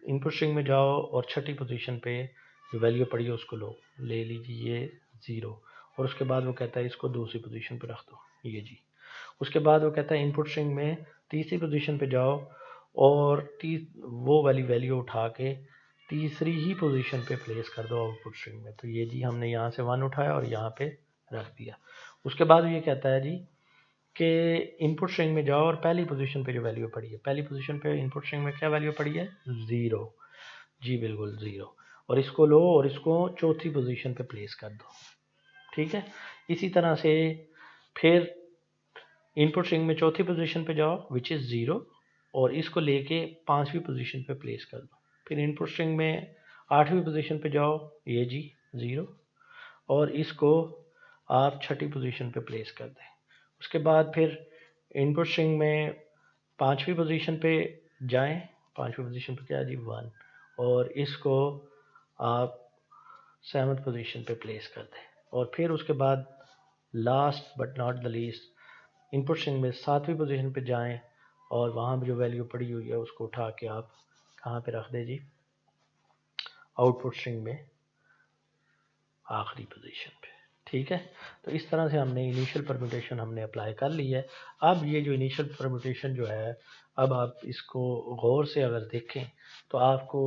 इनपुट स्ट्रिंग में जाओ और छठी पोजीशन पे जो वैल्यू पड़ी है उसको लो, ले लीजिए ये 0। और उसके बाद वो कहता है इसको दूसरी पोजीशन पे रख दो, ये जी। उसके बाद वो कहता है इनपुट स्ट्रिंग में तीसरी पोजीशन पे जाओ और वो वाली वैल्यू उठा के तीसरी ही पोजीशन पे प्लेस कर दो आउटपुट स्ट्रिंग में। तो ये जी हमने यहाँ से 1 उठाया और यहाँ पे रख दिया। उसके बाद ये कहता है जी कि इनपुट स्ट्रिंग में जाओ और पहली पोजीशन पे जो वैल्यू पड़ी है, पहली पोजीशन पे इनपुट स्ट्रिंग में क्या वैल्यू पड़ी है, 0। जी बिल्कुल 0। और इसको लो और इसको चौथी पोजीशन पे प्लेस कर दो। ठीक है, इसी तरह से फिर इनपुट स्ट्रिंग में चौथी पोजीशन पे जाओ विच इज़ 0 और इसको लेके पांचवी पोजीशन पे प्लेस कर दो। फिर इनपुट स्ट्रिंग में आठवीं पोजीशन पे जाओ, ये जी 0, और इसको आप छठी पोजीशन पे प्लेस कर दें। उसके बाद फिर इनपुट स्ट्रिंग में पांचवी पोजीशन पे जाएं, पांचवी पोजीशन पे क्या है जी 1, और इसको आप सेवन्थ पोजीशन पे प्लेस कर दें। और फिर उसके बाद last but not the least input string में सातवीं पोजीशन पे जाएं और वहाँ भी जो वैल्यू पड़ी हुई है उसको उठा के आप कहाँ पे रख दें जी, आउटपुट स्ट्रिंग में आखिरी पोजीशन पे। ठीक है, तो इस तरह से हमने इनिशियल परम्यूटेशन हमने अप्लाई कर ली है। अब ये जो इनिशियल परम्यूटेशन जो है, अब आप इसको गौर से अगर देखें तो आपको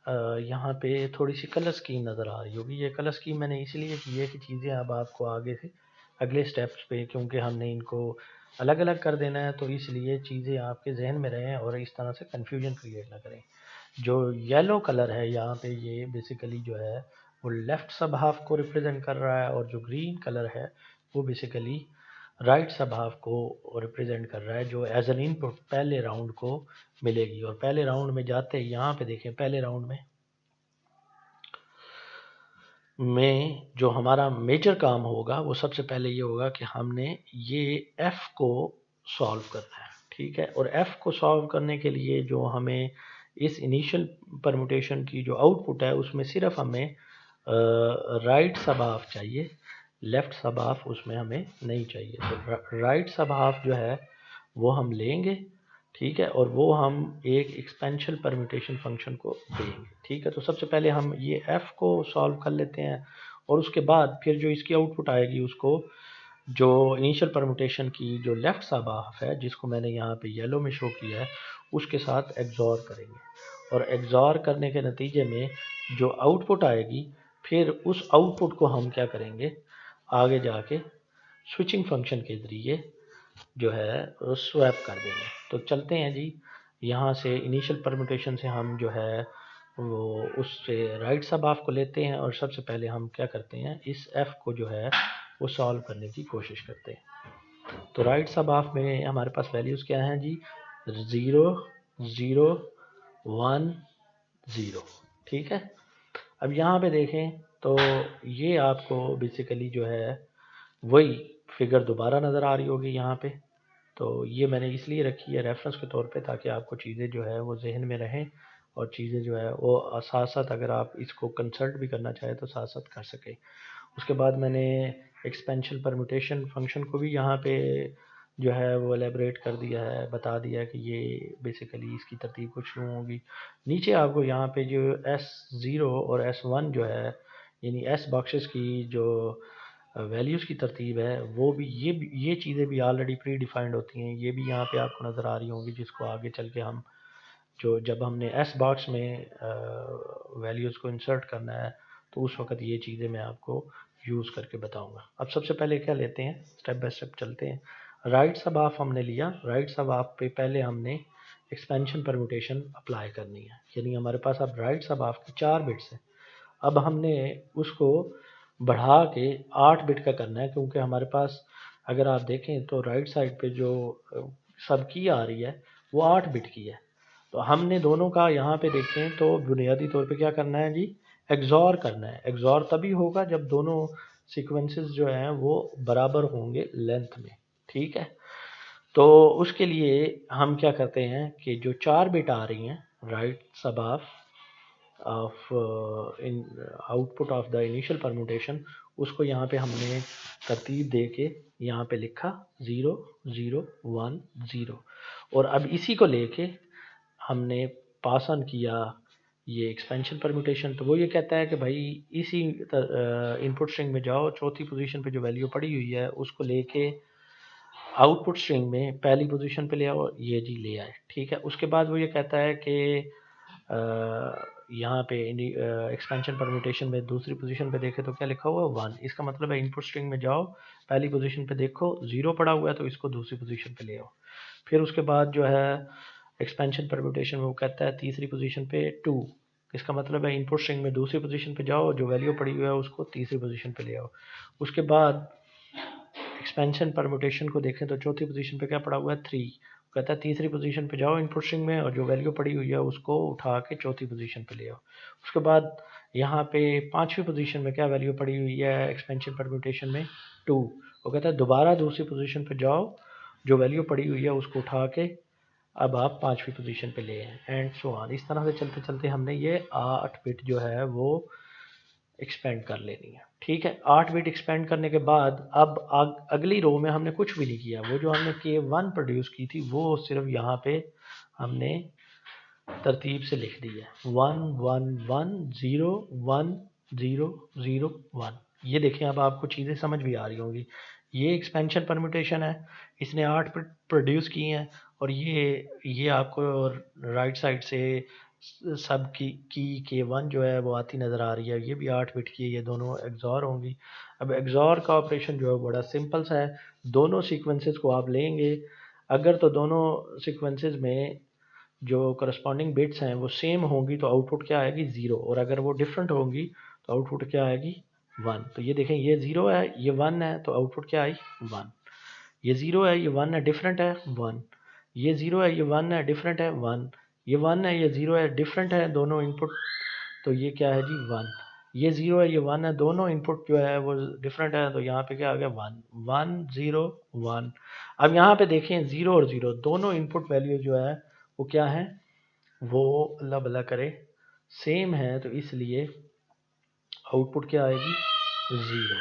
यहाँ पे थोड़ी सी कलर स्कीम नज़र आ रही होगी। ये कलर स्कीम मैंने इसलिए की है कि चीज़ें अब आपको आगे से अगले स्टेप्स पे, क्योंकि हमने इनको अलग अलग कर देना है, तो इसलिए चीज़ें आपके जहन में रहें और इस तरह से कन्फ्यूजन क्रिएट ना करें। जो येलो कलर है यहाँ पे, ये बेसिकली जो है वो लेफ़्ट सब हाफ को रिप्रेजेंट कर रहा है, और जो ग्रीन कलर है वो बेसिकली राइट सब हाफ को रिप्रेजेंट कर रहा है, जो एज एन इनपुट पहले राउंड को मिलेगी। और पहले राउंड में जाते ही यहाँ पे देखें, पहले राउंड में जो हमारा मेजर काम होगा वो सबसे पहले ये होगा कि हमने ये एफ़ को सॉल्व करना है। ठीक है, और एफ़ को सॉल्व करने के लिए जो हमें इस इनिशियल परम्यूटेशन की जो आउटपुट है उसमें सिर्फ हमें राइट सब हाफ चाहिए, लेफ़्ट सब हाफ उसमें हमें नहीं चाहिए। तो राइट सब हाफ जो है वो हम लेंगे। ठीक है, और वो हम एक एक्सपेंशन परम्यूटेशन फंक्शन को देंगे। ठीक है, तो सबसे पहले हम ये एफ़ को सॉल्व कर लेते हैं, और उसके बाद फिर जो इसकी आउटपुट आएगी उसको जो इनिशियल परम्यूटेशन की जो लेफ़्ट सब हाफ है, जिसको मैंने यहाँ पे येलो में शो किया है, उसके साथ एग्जॉर करेंगे। और एग्जॉर करने के नतीजे में जो आउटपुट आएगी, फिर उस आउटपुट को हम क्या करेंगे, आगे जाके स्विचिंग फंक्शन के ज़रिए जो है स्वैप कर देंगे। तो चलते हैं जी, यहाँ से इनिशियल परम्यूटेशन से हम जो है वो उससे राइट सब हाफ को लेते हैं, और सबसे पहले हम क्या करते हैं, इस एफ़ को जो है वो सॉल्व करने की कोशिश करते हैं। तो राइट सब हाफ में हमारे पास वैल्यूज़ क्या हैं जी, 0 0 1 0। ठीक है, अब यहाँ पे देखें तो ये आपको बेसिकली जो है वही फिगर दोबारा नज़र आ रही होगी यहाँ पे। तो ये मैंने इसलिए रखी है रेफरेंस के तौर पे, ताकि आपको चीज़ें जो है वो जहन में रहें, और चीज़ें जो है वो साथ साथ अगर आप इसको कंसल्ट भी करना चाहें तो साथ साथ कर सकें। उसके बाद मैंने एक्सपेंशन परम्यूटेशन फंक्शन को भी यहाँ पे जो है वो एलेबरेट कर दिया है, बता दिया है कि ये बेसिकली इसकी तरतीब कुछ यूँ होगी। नीचे आपको यहाँ पे जो S0 और S1 जो है, यानी S बॉक्सेस की जो वैल्यूज़ की तरतीब है, वो भी ये चीज़ें भी ऑलरेडी प्री डिफाइंड होती हैं। ये भी यहाँ पे आपको नज़र आ रही होंगी, जिसको आगे चल के हम जो जब हमने एस बॉक्स में वैल्यूज़ को इंसर्ट करना है तो उस वक्त ये चीज़ें मैं आपको यूज़ करके बताऊंगा। अब सबसे पहले क्या लेते हैं, स्टेप बाय स्टेप चलते हैं। राइट सब हाफ हमने लिया, राइट सब हाफ पे पहले हमने एक्सपेंशन परम्यूटेशन अप्लाई करनी है, यानी हमारे पास अब राइट सब हाफ की 4 बिट्स हैं। अब हमने उसको बढ़ा के 8 बिट का करना है, क्योंकि हमारे पास अगर आप देखें तो राइट साइड पे जो सब की आ रही है वो 8 बिट की है। तो हमने दोनों का यहाँ पे देखें तो बुनियादी तौर पे क्या करना है जी, एग्जॉर करना है। एग्जॉर तभी होगा जब दोनों सीक्वेंसेस जो हैं वो बराबर होंगे लेंथ में। ठीक है, तो उसके लिए हम क्या करते हैं कि जो 4 बिट आ रही हैं राइट सब half of in output of the initial permutation, उसको यहाँ पे हमने तरतीब दे के यहाँ पे लिखा 0 0 1 0, और अब इसी को लेके हमने पास ऑन किया ये एक्सपेंशन परम्यूटेशन। तो वो ये कहता है कि भाई इसी इनपुट स्ट्रिंग में जाओ, चौथी पोजीशन पे जो वैल्यू पड़ी हुई है उसको लेके आउटपुट स्ट्रिंग में पहली पोजीशन पे ले आओ, ये जी ले आए। ठीक है, उसके बाद वो ये कहता है कि यहाँ पे एक्सपेंशन परम्यूटेशन में दूसरी पोजीशन पे देखें तो क्या लिखा हुआ है 1। इसका मतलब है इनपुट स्ट्रिंग में जाओ, पहली पोजीशन पे देखो 0 पड़ा हुआ है तो इसको दूसरी पोजीशन पे ले आओ। फिर उसके बाद जो है एक्सपेंशन परम्यूटेशन में वो कहता है तीसरी पोजीशन पे 2। इसका मतलब है इनपुट स्ट्रिंग में दूसरी पोजीशन पे जाओ, जो वैल्यू पड़ी हुई है उसको तीसरी पोजीशन पे ले आओ। उसके बाद एक्सपेंशन परम्यूटेशन को देखें तो चौथी पोजीशन पे क्या पड़ा हुआ है 3। कहता है तीसरी पोजीशन पे जाओ इनपुट स्ट्रिंग में और जो वैल्यू पड़ी हुई है उसको उठा के चौथी पोजीशन पे ले आओ। उसके बाद यहाँ पे पांचवी पोजीशन में क्या वैल्यू पड़ी हुई है एक्सपेंशन परम्यूटेशन में 2। वो कहता है दोबारा दूसरी पोजीशन पे जाओ, जो वैल्यू पड़ी हुई है उसको उठा के अब आप पांचवी पोजीशन पे ले आए एंड सो ऑन। इस तरह से चलते चलते हमने ये 8 बिट जो है वो एक्सपेंड कर लेनी है। ठीक है, 8 बिट एक्सपेंड करने के बाद अब अगली रो में हमने कुछ भी नहीं किया। वो जो हमने K1 प्रोड्यूस की थी वो सिर्फ यहाँ पे हमने तरतीब से लिख दी है 1 1 1 0 1 0 0 1। ये देखें, अब आपको चीज़ें समझ भी आ रही होंगी। ये एक्सपेंशन परम्यूटेशन है, इसने 8 बिट प्रोड्यूस की हैं और ये आपको राइट साइड से सब की K1 जो है वो आती नज़र आ रही है। ये भी 8 बिट की है, ये दोनों एक्सॉर होंगी। अब एक्सॉर का ऑपरेशन जो है बड़ा सिंपल सा है। दोनों सीक्वेंसेस को आप लेंगे, अगर तो दोनों सीक्वेंसेस में जो करस्पॉन्डिंग बिट्स हैं वो सेम होंगी तो आउटपुट क्या आएगी 0, और अगर वो डिफरेंट होंगी तो आउटपुट क्या आएगी 1। तो ये देखें, ये 0 है ये 1 है तो आउटपुट क्या आई 1। ये 0 है ये 1 है डिफरेंट है 1। ये 0 है ये 1 है डिफरेंट है 1। ये 1 है ये 0 है डिफरेंट है दोनों इनपुट, तो ये क्या है जी 1। ये 0 है ये 1 है, दोनों इनपुट जो है वो डिफरेंट है तो यहाँ पे क्या आ गया 1 1 0 1। अब यहाँ पे देखें 0 और 0 दोनों इनपुट वैल्यू जो है वो क्या है, वो अल्लाह भला करे सेम है, तो इसलिए आउटपुट क्या आएगी 0।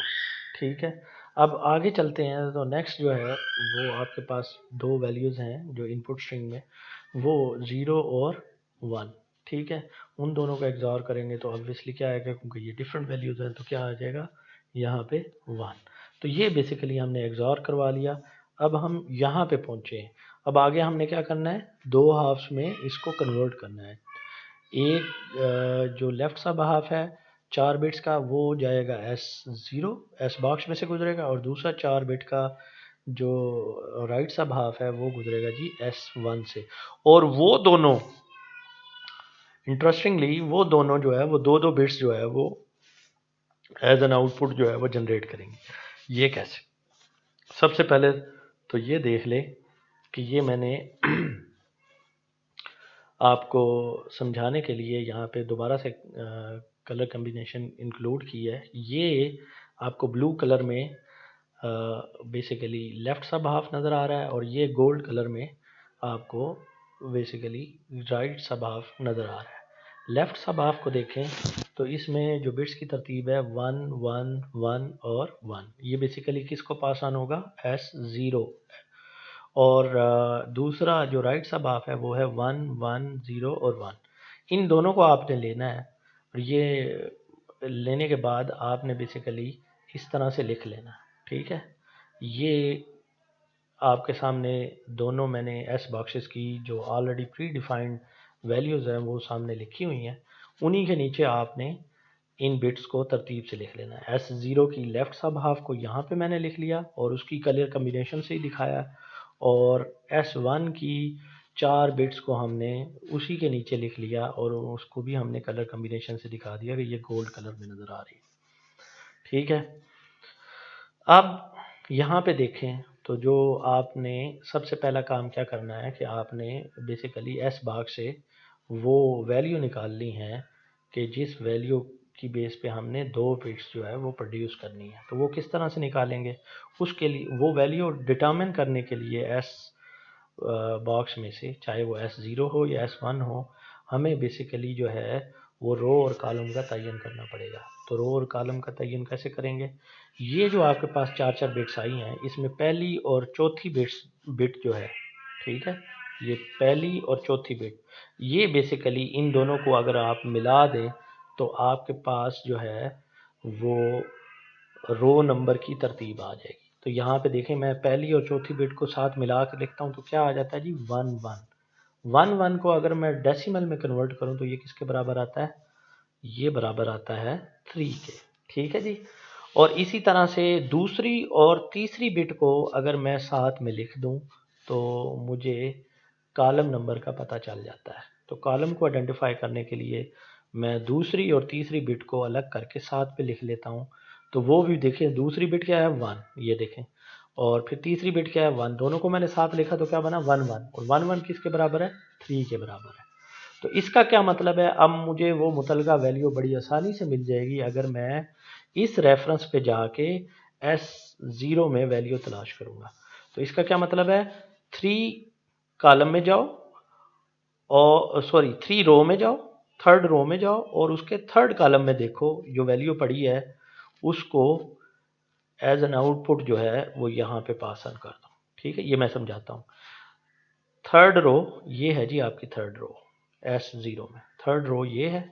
ठीक है, अब आगे चलते हैं तो नेक्स्ट जो है वो आपके पास दो वैल्यूज़ हैं जो इनपुट स्ट्रिंग में, वो 0 और 1। ठीक है, उन दोनों को एग्जॉर करेंगे तो ऑब्वियसली क्या आएगा, क्योंकि ये डिफरेंट वैल्यूज़ हैं तो क्या आ जाएगा यहाँ पे 1। तो ये बेसिकली हमने एग्जॉर करवा लिया। अब हम यहाँ पे पहुँचे हैं, अब आगे हमने क्या करना है, दो हाफ्स में इसको कन्वर्ट करना है। एक जो लेफ्ट सब हाफ है 4 बिट्स का वो जाएगा S0 एस बॉक्स में से गुजरेगा, और दूसरा 4 बिट का जो राइट सब हाफ है वो गुजरेगा जी S1 से। और वो दोनों इंटरेस्टिंगली वो दोनों जो है वो दो दो बिट्स जो है वो एज एन आउटपुट जो है वो जनरेट करेंगे। ये कैसे, सबसे पहले तो ये देख ले कि ये मैंने आपको समझाने के लिए यहाँ पे दोबारा से कलर कम्बिनेशन इंक्लूड की है। ये आपको ब्लू कलर में बेसिकली लेफ़्ट सब हाफ नज़र आ रहा है और ये गोल्ड कलर में आपको बेसिकली राइट सब हाफ नज़र आ रहा है। लेफ़्ट सब हाफ को देखें तो इसमें जो बिट्स की तरतीब है 1 1 1 और 1, ये बेसिकली किसको पास ऑन होगा S0। और दूसरा जो राइट सब हाफ है वो है 1 1 0 और 1। इन दोनों को आपने लेना है और ये लेने के बाद आपने बेसिकली इस तरह से लिख लेना। ठीक है, ये आपके सामने दोनों मैंने एस बॉक्सेस की जो ऑलरेडी प्री डिफाइंड वैल्यूज़ हैं वो सामने लिखी हुई हैं, उन्हीं के नीचे आपने इन बिट्स को तरतीब से लिख लेना है। S0 की लेफ़्ट सब हाफ को यहाँ पे मैंने लिख लिया और उसकी कलर कम्बिनेशन से ही दिखाया, और S1 की 4 बिट्स को हमने उसी के नीचे लिख लिया और उसको भी हमने कलर कम्बिनेशन से दिखा दिया कि ये गोल्ड कलर में नज़र आ रही है। ठीक है, अब यहाँ पे देखें तो जो आपने सबसे पहला काम क्या करना है कि आपने बेसिकली एस बॉक्स से वो वैल्यू निकालनी है कि जिस वैल्यू की बेस पे हमने दो बिट्स जो है वो प्रोड्यूस करनी है। तो वो किस तरह से निकालेंगे, उसके लिए वो वैल्यू डिटर्मिन करने के लिए एस बॉक्स में से चाहे वो S0 हो या S1 हो, हमें बेसिकली जो है वो रो और कॉलम का तयन करना पड़ेगा। तो रो और कॉलम का तयन कैसे करेंगे, ये जो आपके पास 4 बिट्स आई हैं इसमें पहली और चौथी बिट जो है, ठीक है, ये पहली और चौथी बिट, ये बेसिकली इन दोनों को अगर आप मिला दें तो आपके पास जो है वो रो नंबर की तरतीब आ जाएगी। तो यहाँ पे देखें, मैं पहली और चौथी बिट को साथ मिला के लिखता हूँ तो क्या आ जाता है जी 1 1 1 1 को अगर मैं डेसिमल में कन्वर्ट करूँ तो ये किसके बराबर आता है ये बराबर आता है 3 के। ठीक है जी। और इसी तरह से दूसरी और तीसरी बिट को अगर मैं साथ में लिख दूं तो मुझे कॉलम नंबर का पता चल जाता है। तो कॉलम को आइडेंटिफाई करने के लिए मैं दूसरी और तीसरी बिट को अलग करके साथ पे लिख लेता हूँ। तो वो भी देखें, दूसरी बिट क्या है 1, ये देखें, और फिर तीसरी बिट क्या है 1, दोनों को मैंने साथ लिखा तो क्या बना 1 1, और 1 1 किसके बराबर है 3 के बराबर है। तो इसका क्या मतलब है, अब मुझे वो मुतलका वैल्यू बड़ी आसानी से मिल जाएगी अगर मैं इस रेफरेंस पे जाके S0 में वैल्यू तलाश करूंगा। तो इसका क्या मतलब है, 3 कॉलम में जाओ, और सॉरी 3 रो में जाओ, थर्ड रो में जाओ, और उसके थर्ड कॉलम में देखो जो वैल्यू पड़ी है उसको एज एन आउटपुट जो है वो यहाँ पे पास ऑन कर दो। ठीक है, ये मैं समझाता हूँ। थर्ड रो ये है जी, आपकी थर्ड रो S0 में थर्ड रो ये है।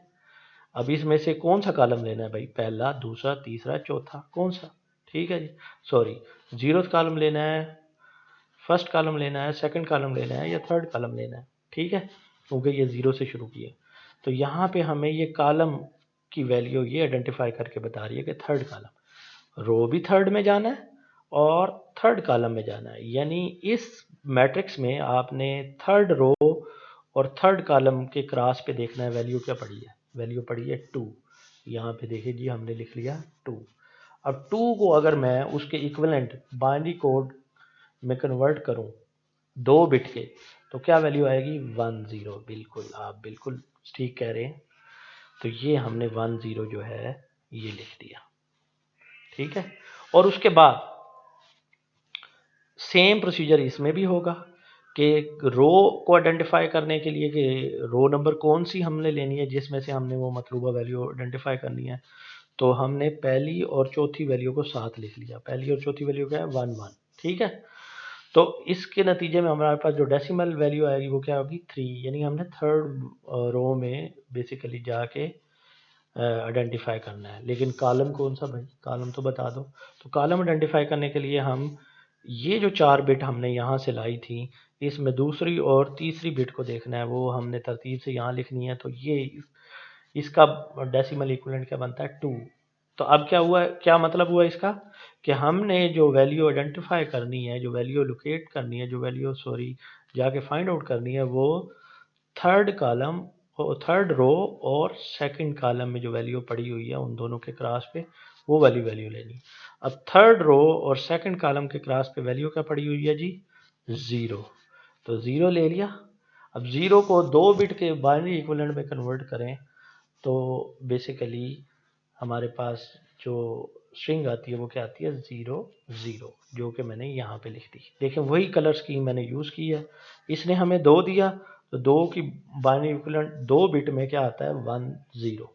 अब इसमें से कौन सा कॉलम लेना है भाई, पहला, दूसरा, तीसरा, चौथा, कौन सा? ठीक है जी, सॉरी, जीरो कॉलम लेना है, फर्स्ट कॉलम लेना है, सेकंड कॉलम लेना है, या थर्ड कॉलम लेना है। ठीक है, क्योंकि ये जीरो से शुरू किए। तो यहाँ पे हमें ये कॉलम की वैल्यू ये आइडेंटिफाई करके बता रही है कि थर्ड कॉलम, रो भी थर्ड में जाना है और थर्ड कॉलम में जाना है। यानी इस मैट्रिक्स में आपने थर्ड रो और थर्ड कॉलम के क्रॉस पे देखना है वैल्यू क्या पड़ी है, वैल्यू पड़ी है 2। यहाँ पे देखिए जी, हमने लिख लिया 2। अब 2 को अगर मैं उसके इक्विवेलेंट बाइनरी कोड में कन्वर्ट करूं 2 बिट के, तो क्या वैल्यू आएगी 10। बिल्कुल, आप बिल्कुल ठीक कह रहे हैं। तो ये हमने 10 जो है ये लिख दिया। ठीक है, और उसके बाद सेम प्रोसीजर इसमें भी होगा कि रो को आइडेंटिफाई करने के लिए कि रो नंबर कौन सी हमने लेनी है जिसमें से हमने वो मतलूबा वैल्यू आइडेंटिफाई करनी है। तो हमने पहली और चौथी वैल्यू को साथ लिख लिया। पहली और चौथी वैल्यू क्या है 1 1। ठीक है, तो इसके नतीजे में हमारे पास जो डेसिमल वैल्यू आएगी वो क्या होगी 3। यानी हमने थर्ड रो में बेसिकली जाके आइडेंटिफाई करना है। लेकिन कॉलम कौन सा भाई, कॉलम तो बता दो। तो कॉलम आइडेंटिफाई करने के लिए हम ये जो 4 बिट हमने यहाँ से लाई थी, इसमें दूसरी और तीसरी बिट को देखना है, वो हमने तरतीब से यहाँ लिखनी है। तो ये इसका डेसिमल इक्विवेलेंट क्या बनता है 2। तो अब क्या हुआ, क्या मतलब हुआ इसका, कि हमने जो वैल्यू आइडेंटिफाई करनी है, जो वैल्यू लोकेट करनी है, जो वैल्यू सॉरी जाके फाइंड आउट करनी है, वो थर्ड कॉलम और थर्ड रो और सेकंड कॉलम में जो वैल्यू पड़ी हुई है उन दोनों के क्रॉस पे वो वाली वैल्यू लेनी। अब थर्ड रो और सेकंड कॉलम के क्रॉस पे वैल्यू क्या पड़ी हुई है जी 0। तो 0 ले लिया। अब 0 को 2 बिट के बाइनरी इक्विवेलेंट में कन्वर्ट करें तो बेसिकली हमारे पास जो स्ट्रिंग आती है वो क्या आती है 0 0, जो कि मैंने यहाँ पे लिख दी। देखें वही कलर स्कीम मैंने यूज़ की है। इसने हमें 2 दिया, तो 2 की बाइनरी इक्विवेलेंट 2 बिट में क्या आता है 1 0,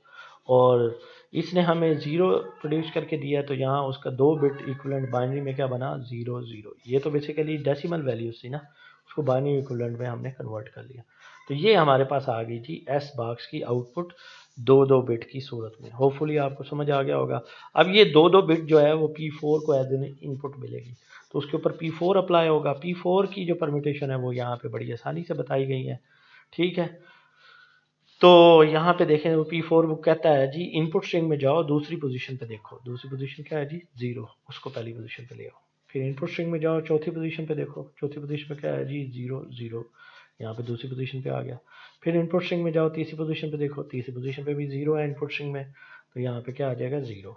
और इसने हमें 0 प्रोड्यूस करके दिया, तो यहाँ उसका 2 बिट इक्विवेलेंट बाइनरी में क्या बना 0 0। ये तो बेसिकली डेसिमल वैल्यूज थी ना, उसको बाइनरी इक्विवेलेंट में हमने कन्वर्ट कर लिया। तो ये हमारे पास आ गई जी एस बॉक्स की आउटपुट 2 बिट की सूरत में। होपफुली आपको समझ आ गया होगा। अब ये 2 बिट जो है वो P4 को एज एन इनपुट मिलेगी, तो उसके ऊपर P4 अप्लाई होगा। P4 की जो परम्यूटेशन है वो यहाँ पे बड़ी आसानी से बताई गई है। ठीक है, तो यहाँ पे देखें वो P4 वो कहता है जी इनपुट स्ट्रिंग में जाओ, दूसरी पोजीशन पे देखो, दूसरी पोजीशन क्या है जी 0, उसको पहली पोजीशन पे ले आओ। फिर इनपुट स्ट्रिंग में जाओ, चौथी पोजीशन पे देखो, चौथी पोजीशन पे क्या है जी 0 0, यहाँ पे दूसरी पोजीशन पे आ गया। फिर इनपुट स्ट्रिंग में जाओ, तीसरी पोजीशन पे देखो, तीसरी पोजीशन पे भी 0 है इनपुट स्ट्रिंग में, तो यहाँ पे क्या आ जाएगा 0।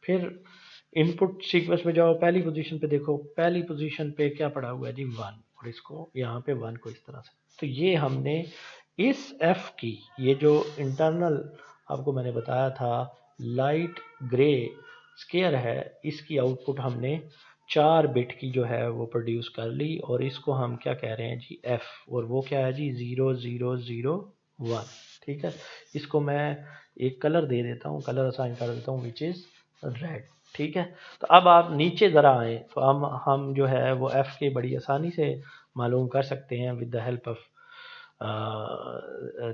फिर इनपुट सीक्वेंस में जाओ, पहली पोजीशन पे देखो, पहली पोजीशन पे क्या पड़ा हुआ है जी 1, और इसको यहाँ पे 1 को इस तरह से। तो ये हमने इस f की, ये जो इंटरनल आपको मैंने बताया था लाइट ग्रे स्केयर है, इसकी आउटपुट हमने 4 बिट की जो है वो प्रोड्यूस कर ली, और इसको हम क्या कह रहे हैं जी f, और वो क्या है जी 0 0 0 1। ठीक है, इसको मैं एक कलर दे देता हूँ, कलर असाइन कर देता हूँ विच इज़ रेड। ठीक है, तो अब आप नीचे ज़रा आए तो हम जो है वो f के बड़ी आसानी से मालूम कर सकते हैं with the help of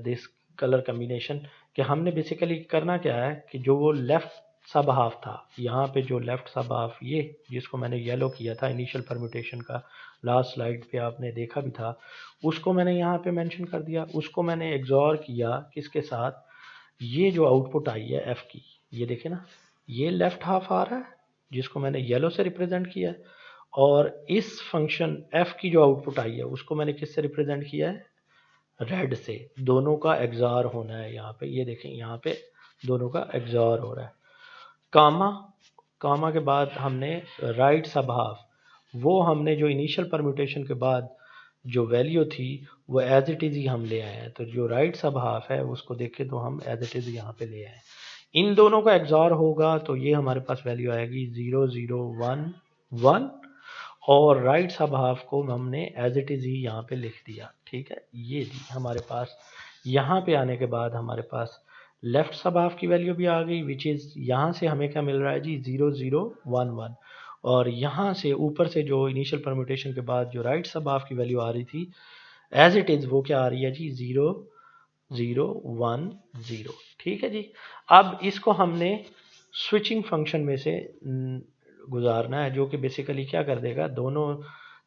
this colour combination, कि हमने बेसिकली करना क्या है कि जो वो लेफ़्ट सब हाफ था, यहाँ पे जो लेफ़्ट सब हाफ ये जिसको मैंने येलो किया था इनिशियल परम्यूटेशन का, लास्ट स्लाइड पे आपने देखा भी था, उसको मैंने यहाँ पे मेंशन कर दिया। उसको मैंने एक्सॉर किया किसके साथ, ये जो आउटपुट आई है एफ की, ये देखें ना, ये लेफ्ट हाफ आ रहा है जिसको मैंने येलो से रिप्रेजेंट किया है, और इस फंक्शन एफ की जो आउटपुट आई है उसको मैंने किससे रिप्रेजेंट किया है, रेड से। दोनों का एग्जार होना है यहाँ पे, ये देखें यहाँ पे दोनों का एग्जार हो रहा है। कामा, कामा के बाद हमने राइट सब हाफ, वो हमने जो इनिशियल परम्यूटेशन के बाद जो वैल्यू थी वो एज इट इज़ ही हम ले आए हैं। तो जो राइट सब हाफ है उसको देखें तो हम एज इट इज़ यहाँ पे ले आए। इन दोनों का एग्जॉर होगा तो ये हमारे पास वैल्यू आएगी 0 0 1 1, और राइट सब हाफ को हमने एज इट इज़ ही यहाँ पे लिख दिया। ठीक है, ये जी हमारे पास यहाँ पे आने के बाद हमारे पास लेफ्ट सब हाफ की वैल्यू भी आ गई, विच इज़ यहाँ से हमें क्या मिल रहा है जी 0 0 1 1, और यहाँ से ऊपर से जो इनिशियल परम्यूटेशन के बाद जो राइट सब हाफ की वैल्यू आ रही थी एज इट इज़ वो क्या आ रही है जी 0 0 1 0। ठीक है जी, अब इसको हमने स्विचिंग फंक्शन में से गुजारना है, जो कि बेसिकली क्या कर देगा, दोनों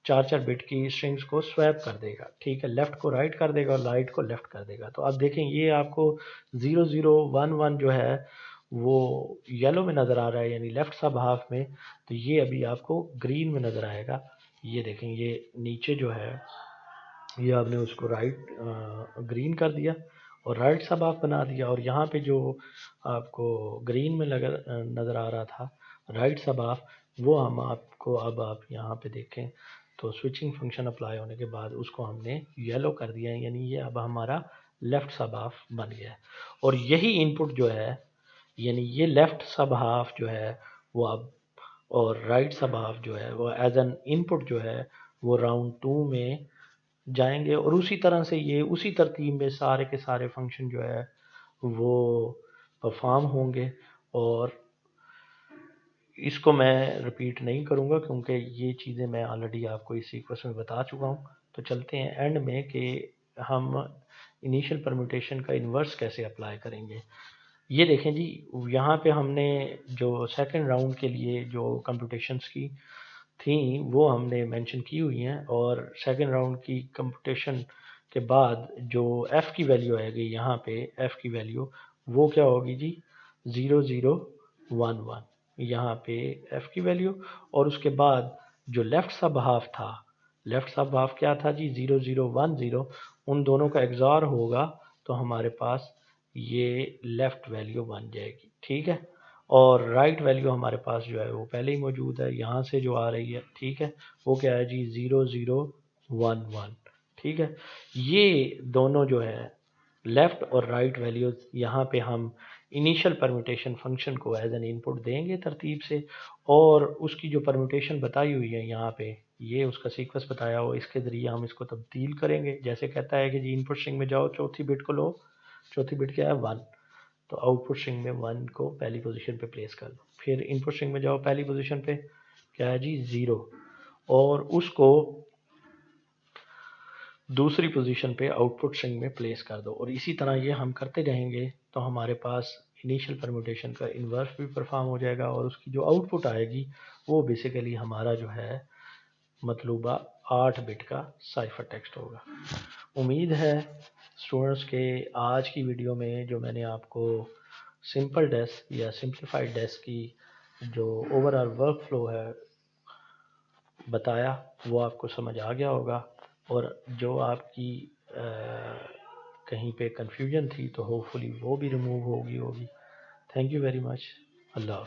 4 बिट की स्ट्रिंग्स को स्वैप कर देगा। ठीक है, लेफ्ट को राइट कर देगा और राइट को लेफ्ट कर देगा। तो अब देखें ये आपको 0 0 1 1 जो है वो येलो में नज़र आ रहा है, यानी लेफ्ट सब हाफ में, तो ये अभी आपको ग्रीन में नज़र आएगा। ये देखें ये नीचे जो है ये आपने उसको राइट ग्रीन कर दिया और राइट सब हाफ बना दिया, और यहाँ पे जो आपको ग्रीन में नज़र आ रहा था राइट सब हाफ, वो हम आपको अब आप यहाँ पे देखें तो स्विचिंग फंक्शन अप्लाई होने के बाद उसको हमने येलो कर दिया है, यानी ये अब हमारा लेफ्ट सब हाफ बन गया है। और यही इनपुट जो है, यानी ये लेफ्ट सब हाफ जो है वो अब, और राइट सब हाफ जो है वो एज एन इनपुट जो है वो राउंड 2 में जाएंगे, और उसी तरह से ये उसी तरतीब में सारे के सारे फंक्शन जो है वो परफॉर्म होंगे। और इसको मैं रिपीट नहीं करूँगा क्योंकि ये चीज़ें मैं ऑलरेडी आपको इस सीक्वेंस में बता चुका हूँ। तो चलते हैं एंड में कि हम इनिशियल परम्यूटेशन का इन्वर्स कैसे अप्लाई करेंगे। ये देखें जी, यहाँ पे हमने जो सेकंड राउंड के लिए जो कंप्यूटेशंस की थी वो हमने मेंशन की हुई हैं, और सेकंड राउंड की कंप्यूटेशन के बाद जो एफ़ की वैल्यू आएगी यहाँ पे, एफ़ की वैल्यू वो क्या होगी जी 0 0 1 1, यहाँ पे एफ़ की वैल्यू, और उसके बाद जो लेफ़्ट सब हाफ था, लेफ़्ट सब हाफ क्या था जी 0 0 1 0, उन दोनों का एग्ज़ार होगा तो हमारे पास ये लेफ़्ट वैल्यू बन जाएगी। ठीक है, और राइट वैल्यू हमारे पास जो है वो पहले ही मौजूद है, यहाँ से जो आ रही है। ठीक है, वो क्या है जी 0 0 1 1। ठीक है, ये दोनों जो है लेफ़्ट और राइट वैल्यूज़ यहाँ पे हम इनिशियल परम्यूटेशन फंक्शन को एज एन इनपुट देंगे तरतीब से, और उसकी जो परम्यूटेशन बताई हुई है यहाँ पे, ये उसका सीक्वेंस बताया हो, इसके ज़रिए हम इसको तब्दील करेंगे। जैसे कहता है कि जी इनपुट स्ट्रिंग में जाओ, चौथी बिट को लो, चौथी बिट क्या है 1, तो आउटपुट स्ट्रिंग में 1 को पहली पोजीशन पे प्लेस कर दो। फिर इनपुट स्ट्रिंग में जाओ, पहली पोजीशन पे क्या है जी 0, और उसको दूसरी पोजीशन पे आउटपुट स्ट्रिंग में प्लेस कर दो, और इसी तरह ये हम करते रहेंगे तो हमारे पास इनिशियल परम्यूटेशन का इन्वर्स भी परफॉर्म हो जाएगा, और उसकी जो आउटपुट आएगी वो बेसिकली हमारा जो है मतलूबा 8 बिट का साइफर टेक्स्ट होगा। उम्मीद है स्टूडेंट्स के आज की वीडियो में जो मैंने आपको सिंपल डेस्क या सिंप्लीफाइड डेस्क की जो ओवरऑल वर्क फ्लो है बताया वो आपको समझ आ गया होगा, और जो आपकी कहीं पे कंफ्यूजन थी तो होपफुली वो भी रिमूव होगी। Thank you very much. अल्लाह हाफ़िज़।